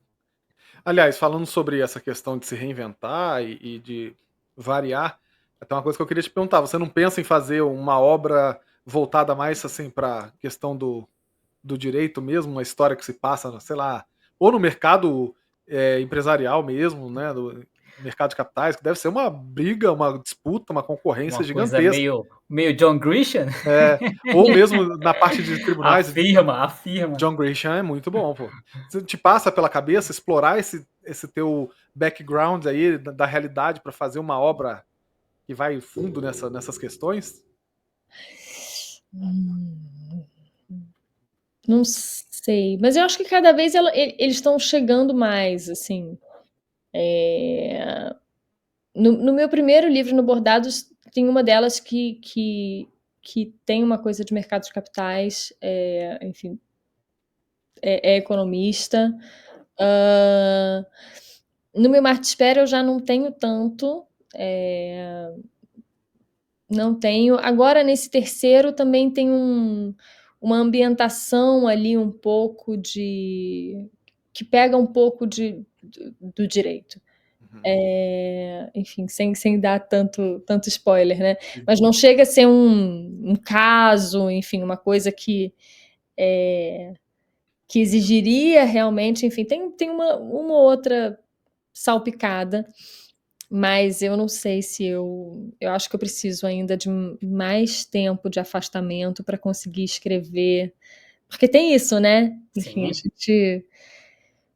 Aliás, falando sobre essa questão de se reinventar e de variar, até uma coisa que eu queria te perguntar, você não pensa em fazer uma obra voltada mais assim para questão do direito mesmo, uma história que se passa, sei lá, ou no mercado empresarial mesmo, né, do mercado de capitais, que deve ser uma briga, uma disputa, uma concorrência Uma coisa gigantesca. meio John Grisham. É, ou mesmo na parte de tribunais, Afirma. John Grisham é muito bom, pô. Você te passa pela cabeça explorar esse teu background aí da realidade para fazer uma obra que vai fundo nessas questões? Hum, Não sei, mas eu acho que cada vez eles estão chegando mais, assim. No meu primeiro livro, no Bordados, tem uma delas que tem uma coisa de mercado de capitais, enfim, é economista. Ah, no meu Marte Espera eu já não tenho tanto, não tenho. Agora, nesse terceiro, também tem uma ambientação ali um pouco de. Que pega um pouco do direito. Uhum. Enfim, sem dar tanto spoiler, né? Mas não chega a ser um caso, enfim, uma coisa que exigiria realmente, enfim, tem uma outra salpicada, mas eu não sei se eu acho que eu preciso ainda de mais tempo de afastamento para conseguir escrever, porque tem isso, né? Enfim, a Sim. gente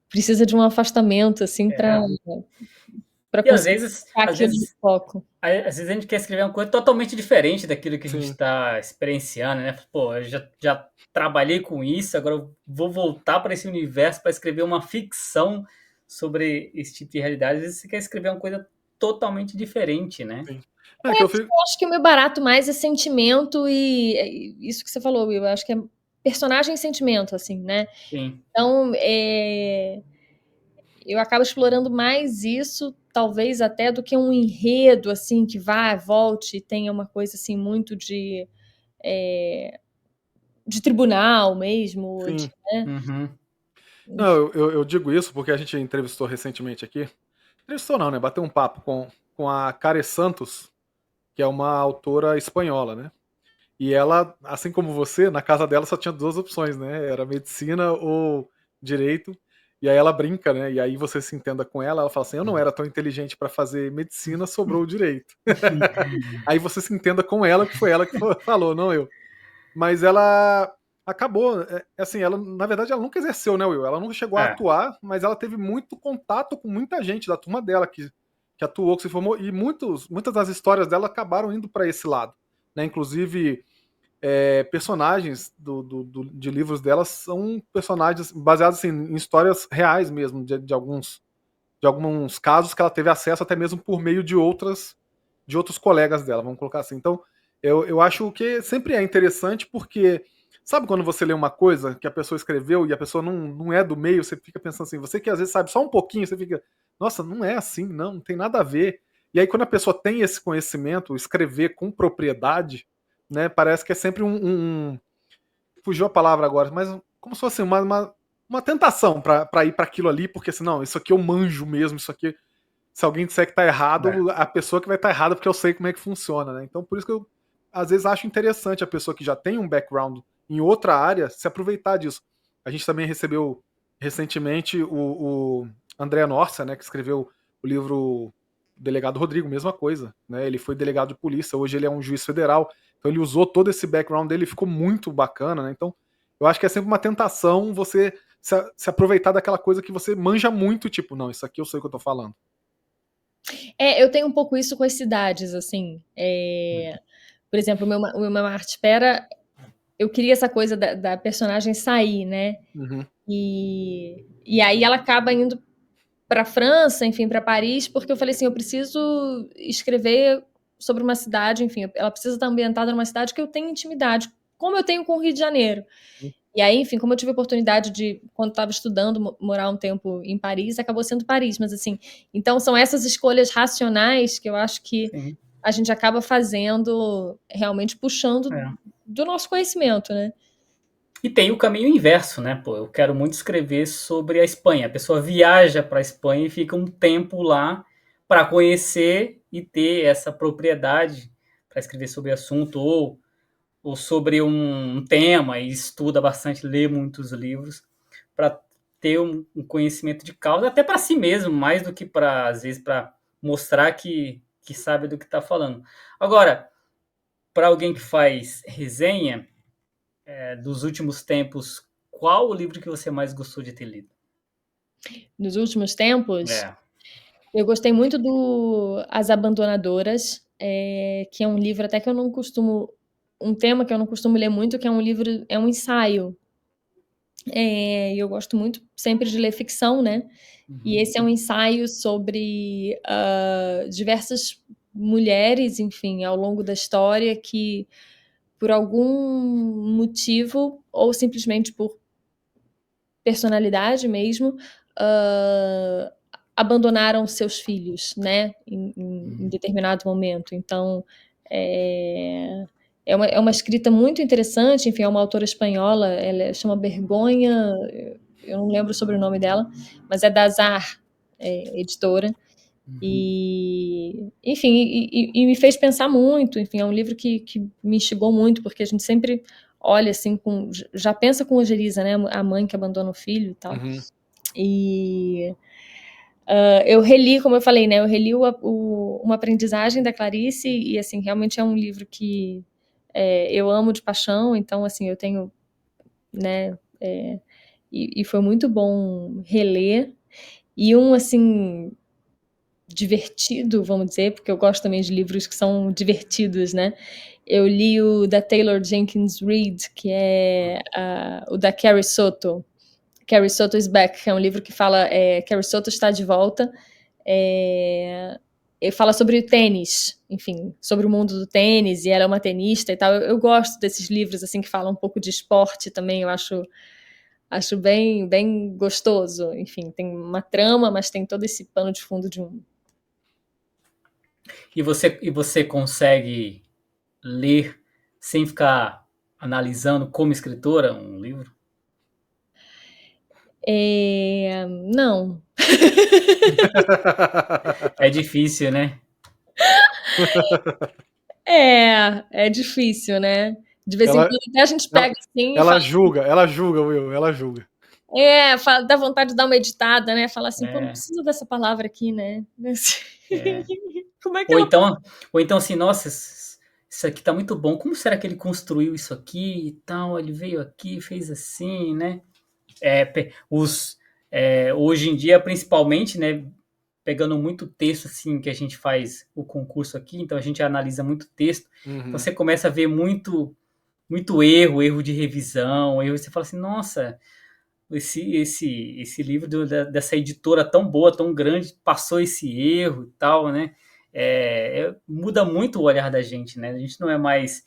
precisa de um afastamento assim É. para E às conseguir vezes, ficar às aquilo de vezes, foco. às vezes a gente quer escrever uma coisa totalmente diferente daquilo que a gente Sim. está experienciando, né? Pô, eu já trabalhei com isso, agora eu vou voltar para esse universo para escrever uma ficção sobre esse tipo de realidade. Às vezes você quer escrever uma coisa totalmente diferente, né? Sim. É que eu fico. Eu acho que o meu barato mais é sentimento e isso que você falou, Will. Eu acho que é personagem e sentimento, assim, né? Sim. Então, eu acabo explorando mais isso, talvez até do que um enredo, assim, que vá, volte e tenha uma coisa, assim, muito de tribunal mesmo, Sim. né? Uhum. Não, eu digo isso porque a gente entrevistou recentemente aqui. Entrevistou não, né? Bateu um papo com a Care Santos, que é uma autora espanhola, né? E ela, assim como você, na casa dela só tinha duas opções, né? Era medicina ou direito. E aí ela brinca, né? E aí você se entenda com ela, ela fala assim: eu não era tão inteligente para fazer medicina, sobrou o direito. Aí você se entenda com ela, que foi ela que falou, não eu. Mas ela acabou, assim, ela na verdade ela nunca exerceu, né, Will? Ela nunca chegou a É, atuar, mas ela teve muito contato com muita gente da turma dela que atuou, que se formou, e muitas das histórias dela acabaram indo para esse lado, né? Inclusive, personagens de livros dela são personagens baseados assim, em histórias reais mesmo, de alguns casos que ela teve acesso até mesmo por meio de outros colegas dela, vamos colocar assim. Então, eu acho que sempre é interessante porque sabe quando você lê uma coisa que a pessoa escreveu e a pessoa não é do meio, você fica pensando assim, você que às vezes sabe só um pouquinho, você fica, nossa, não é assim, não tem nada a ver. E aí quando a pessoa tem esse conhecimento, escrever com propriedade, né, parece que é sempre fugiu a palavra agora, mas como se fosse uma tentação para ir para aquilo ali, porque assim, não, isso aqui eu manjo mesmo, isso aqui. se alguém disser que tá errado, a pessoa que vai estar errada porque eu sei como é que funciona, né? Então por isso que eu às vezes acho interessante a pessoa que já tem um background em outra área se aproveitar disso. A gente também recebeu recentemente o André Norcia, né, que escreveu o livro Delegado Rodrigo, mesma coisa, né? Ele foi delegado de polícia, hoje ele é um juiz federal, então ele usou todo esse background dele, ficou muito bacana, né? Então eu acho que é sempre uma tentação você se aproveitar daquela coisa que você manja muito, tipo, não, isso aqui eu sei o que eu tô falando. Eu tenho um pouco isso com as cidades, assim. Por exemplo, o meu Marte Espera, eu queria essa coisa da personagem sair, né? Uhum. E aí ela acaba indo para França, enfim, para Paris, porque eu falei assim, eu preciso escrever sobre uma cidade, enfim, ela precisa estar ambientada numa cidade que eu tenho intimidade, como eu tenho com o Rio de Janeiro. E aí, enfim, como eu tive a oportunidade de, quando estava estudando, morar um tempo em Paris, acabou sendo Paris, mas assim, então são essas escolhas racionais que eu acho que Sim. a gente acaba fazendo, realmente puxando do nosso conhecimento, né? E tem o caminho inverso, né? Pô, eu quero muito escrever sobre a Espanha. A pessoa viaja para a Espanha e fica um tempo lá para conhecer e ter essa propriedade para escrever sobre assunto ou sobre um tema e estuda bastante, lê muitos livros para ter um conhecimento de causa, até para si mesmo, mais do que para, às vezes, para mostrar que sabe do que está falando. Agora, para alguém que faz resenha, dos últimos tempos, qual o livro que você mais gostou de ter lido? Nos últimos tempos, É. eu gostei muito do As Abandonadoras, que é um livro até que eu não costumo, um tema que eu não costumo ler muito, que é um livro, é um ensaio. E eu gosto muito sempre de ler ficção, né? E esse é um ensaio sobre diversas mulheres, enfim, ao longo da história que, por algum motivo, ou simplesmente por personalidade mesmo, abandonaram seus filhos, né, em determinado momento. Então, é uma escrita muito interessante, enfim, é uma autora espanhola, ela chama Bergonha, eu não lembro o sobrenome dela, mas é da Azar, editora. E, enfim, e me fez pensar muito, enfim, é um livro que me instigou muito, porque a gente sempre olha assim, já pensa com ojeriza, né, a mãe que abandona o filho e tal. Uhum. E eu reli, como eu falei, né, eu reli Uma Aprendizagem da Clarice, e assim, realmente é um livro que eu amo de paixão, então assim, eu tenho, né, e foi muito bom reler. E assim, divertido, vamos dizer, porque eu gosto também de livros que são divertidos, né? Eu li o da Taylor Jenkins Reid, que é o da Carrie Soto. Carrie Soto is Back, que é um livro que fala Carrie Soto está de volta. Ele fala sobre o tênis, enfim, sobre o mundo do tênis, e ela é uma tenista e tal. Eu gosto desses livros assim que falam um pouco de esporte também, eu acho bem, bem gostoso. Enfim, tem uma trama, mas tem todo esse pano de fundo de um. E você consegue ler sem ficar analisando como escritora um livro? Não. É difícil, né? É difícil, né? De vez em Ela, quando até a gente ela, pega assim e ela fala. julga, Will, ela julga. Dá vontade de dar uma editada, né? Fala assim, pô, não É, precisa dessa palavra aqui, né? é. Como é que Ou ela. então, ou então assim, nossa, isso aqui tá muito bom. Como será que ele construiu isso aqui e tal? Ele veio aqui, fez assim, né? Hoje em dia, principalmente, né? Pegando muito texto assim que a gente faz o concurso aqui, então a gente analisa muito texto. Então Uhum. você começa a ver muito erro de revisão, erro. Você fala assim, nossa, esse livro dessa editora tão boa, tão grande, passou esse erro e tal, né? Muda muito o olhar da gente, né? A gente não é mais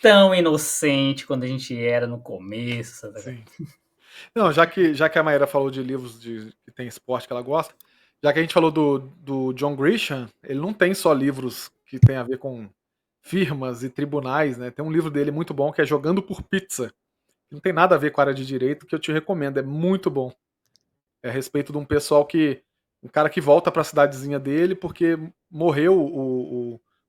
tão inocente quando a gente era no começo. Sabe? Sim. Não, já que a Maíra falou de livros que tem esporte que ela gosta, já que a gente falou do John Grisham, ele não tem só livros que tem a ver com firmas e tribunais, né? Tem um livro dele muito bom que é Jogando por Pizza. Não tem nada a ver com a área de direito, que eu te recomendo, é muito bom. É a respeito de um pessoal que um cara que volta para a cidadezinha dele porque morreu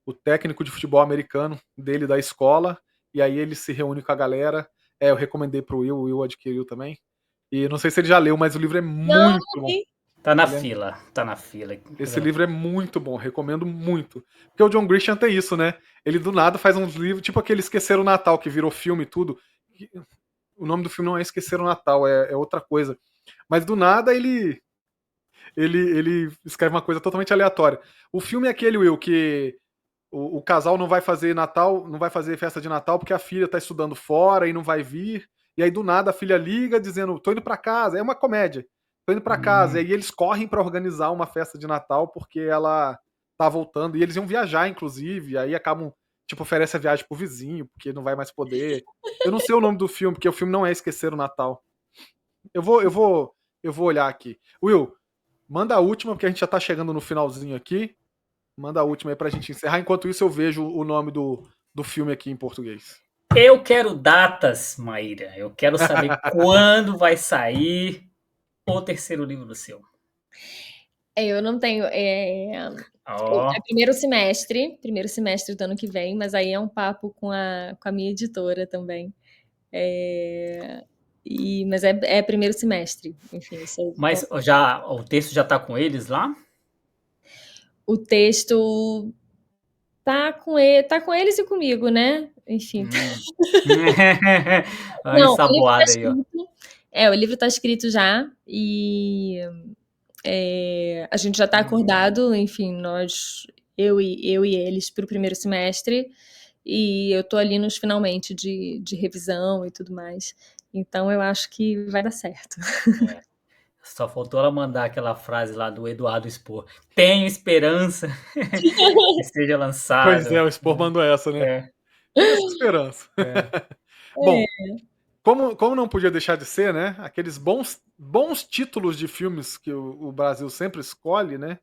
o técnico de futebol americano dele da escola, e aí ele se reúne com a galera. Eu recomendei pro Will, o Will adquiriu também. E não sei se ele já leu, mas o livro é Não, muito bom. Tá na Ele é- fila, tá na fila. Esse livro é muito bom, recomendo muito. Porque o John Grisham tem isso, né? Ele do nada faz uns livros, tipo aquele Esquecer o Natal, que virou filme e tudo. O nome do filme não é Esquecer o Natal, é outra coisa. Mas do nada ele escreve uma coisa totalmente aleatória. O filme é aquele, Will, que o casal não vai fazer Natal, não vai fazer festa de Natal porque a filha tá estudando fora e não vai vir. E aí do nada a filha liga dizendo: "Tô indo pra casa". É uma comédia. "Tô indo pra casa". E aí eles correm pra organizar uma festa de Natal porque ela tá voltando e eles iam viajar inclusive, aí acabam tipo oferece a viagem pro vizinho, porque não vai mais poder. Eu não sei o nome do filme, porque o filme não é Esquecer o Natal. Eu vou olhar aqui. Will, manda a última porque a gente já tá chegando no finalzinho aqui. Manda a última aí pra gente encerrar. Enquanto isso, eu vejo o nome do filme aqui em português. Eu quero datas, Maíra. Eu quero saber quando vai sair o terceiro livro do seu. Eu não tenho. Ó, É primeiro semestre do ano que vem, mas aí é um papo com a minha editora também. Mas é primeiro semestre, enfim. mas já o texto já tá com eles lá? O texto tá com eles e comigo, né? Enfim. Olha Não, essa o livro tá boada aí, ó. escrito. O livro tá escrito já e a gente já tá acordado, enfim, eu e eles para o primeiro semestre, e eu tô ali nos finalmente de revisão e tudo mais. Então eu acho que vai dar certo. Só faltou ela mandar aquela frase lá do Eduardo Spor. Tenho esperança que seja Pois lançado. é, o Spor mandou essa, né? É, Tem essa esperança. é. Bom, como não podia deixar de ser, né? Aqueles bons títulos de filmes que o Brasil sempre escolhe, né?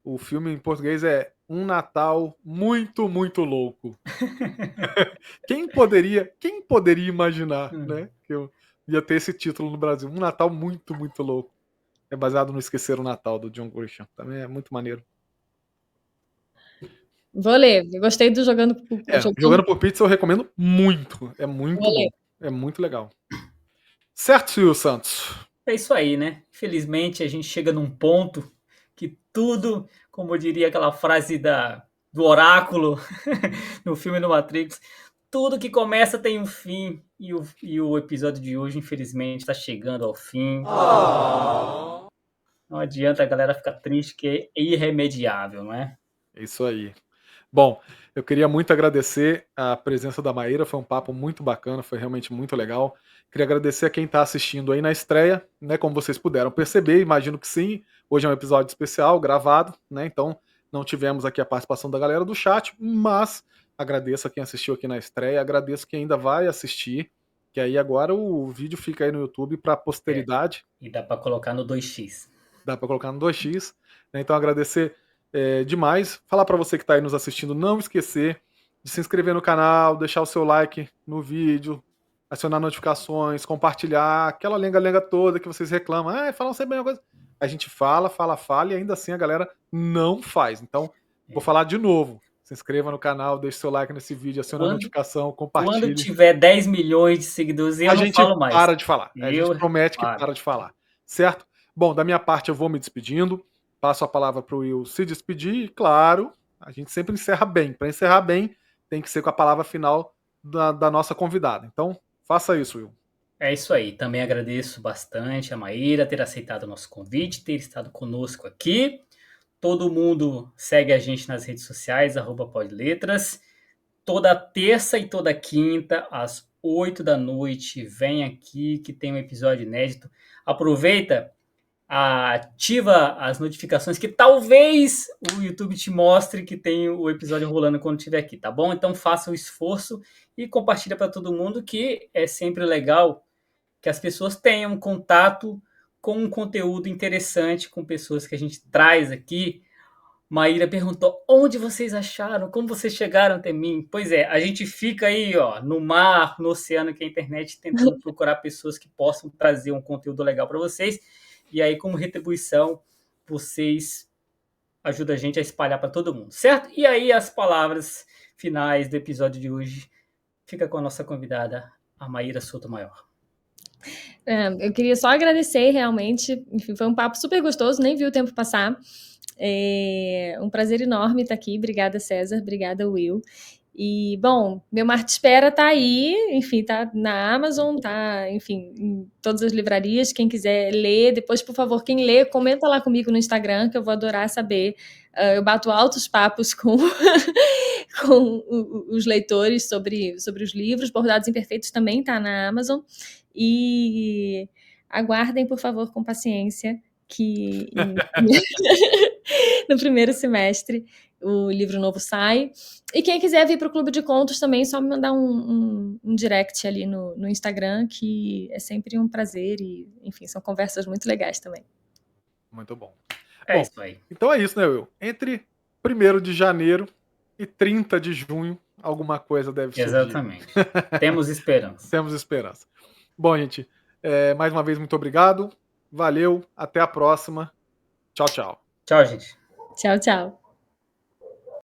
O filme em português é Um Natal Muito, Muito Louco. Quem poderia imaginar, né? Que eu ia ter esse título no Brasil. Um Natal Muito, Muito Louco. É baseado no Esquecer o Natal, do John Grisham. Também é muito maneiro. Vou ler. Eu gostei do Jogando por Pizza eu recomendo muito. É muito Vou ler. bom. É muito legal. Certo, Silvio Santos? É isso aí, né? Infelizmente a gente chega num ponto que tudo, como diria aquela frase do oráculo no filme do Matrix, tudo que começa tem um fim. E o episódio de hoje, infelizmente, está chegando ao fim. Não adianta a galera ficar triste, que é irremediável, não é? É isso aí. Bom, eu queria muito agradecer a presença da Maíra, foi um papo muito bacana, foi realmente muito legal. Queria agradecer a quem está assistindo aí na estreia, né? Como vocês puderam perceber, imagino que sim. Hoje é um episódio especial, gravado, né? Então não tivemos aqui a participação da galera do chat, mas agradeço a quem assistiu aqui na estreia, agradeço quem ainda vai assistir, que aí agora o vídeo fica aí no YouTube para a posteridade. E dá para colocar no 2x. Dá para colocar no 2x, né? Então agradecer demais. Falar para você que está aí nos assistindo, não esquecer de se inscrever no canal, deixar o seu like no vídeo, acionar notificações, compartilhar, aquela lenga-lenga toda que vocês reclamam. Falam sempre a mesma coisa. A gente fala e ainda assim a galera não faz. Então, vou falar de novo. Se inscreva no canal, deixe seu like nesse vídeo, acione a notificação, Quando compartilhe. tiver 10 milhões de seguidores, eu A não gente falo mais. para de falar. A gente Eu promete que paro. para de falar. Certo? Bom, da minha parte eu vou me despedindo. Passo a palavra para o Will se despedir. E, claro, a gente sempre encerra bem. Para encerrar bem, tem que ser com a palavra final da nossa convidada. Então, faça isso, Will. É isso aí. Também agradeço bastante a Maíra ter aceitado o nosso convite, ter estado conosco aqui. Todo mundo segue a gente nas redes sociais, @podletras. Toda terça e toda quinta, às 8 da noite, vem aqui que tem um episódio inédito. Aproveita, ativa as notificações que talvez o YouTube te mostre que tem o episódio rolando quando estiver aqui, tá bom? Então faça o esforço e compartilha para todo mundo, que é sempre legal que as pessoas tenham contato com um conteúdo interessante, com pessoas que a gente traz aqui. Maíra perguntou: onde vocês acharam? Como vocês chegaram até mim? Pois é, a gente fica aí, ó, no mar, no oceano, que é a internet, tentando procurar pessoas que possam trazer um conteúdo legal para vocês. E aí, como retribuição, vocês ajudam a gente a espalhar para todo mundo, certo? E aí as palavras finais do episódio de hoje fica com a nossa convidada, a Maíra Sotomayor. Eu queria só agradecer, realmente. Enfim, foi um papo super gostoso, nem vi o tempo passar. Um prazer enorme estar aqui. Obrigada, César. Obrigada, Will. E, bom, meu Marte Espera tá aí, enfim, tá na Amazon, tá, enfim, em todas as livrarias. Quem quiser ler, depois, por favor, quem lê, comenta lá comigo no Instagram, que eu vou adorar saber. Eu bato altos papos com, com os leitores sobre os livros. Bordados Imperfeitos também tá na Amazon. E aguardem, por favor, com paciência, que no primeiro semestre o livro novo sai. E quem quiser vir para o Clube de Contos também, só me mandar um direct ali no Instagram, que é sempre um prazer e, enfim, são conversas muito legais também. Muito bom. É isso aí. Então é isso, né, Will? Entre 1º de janeiro e 30 de junho, alguma coisa deve surgir. Exatamente. Temos esperança. Temos esperança. Bom, gente, mais uma vez, muito obrigado. Valeu, até a próxima. Tchau, tchau. Tchau, gente. Tchau, tchau.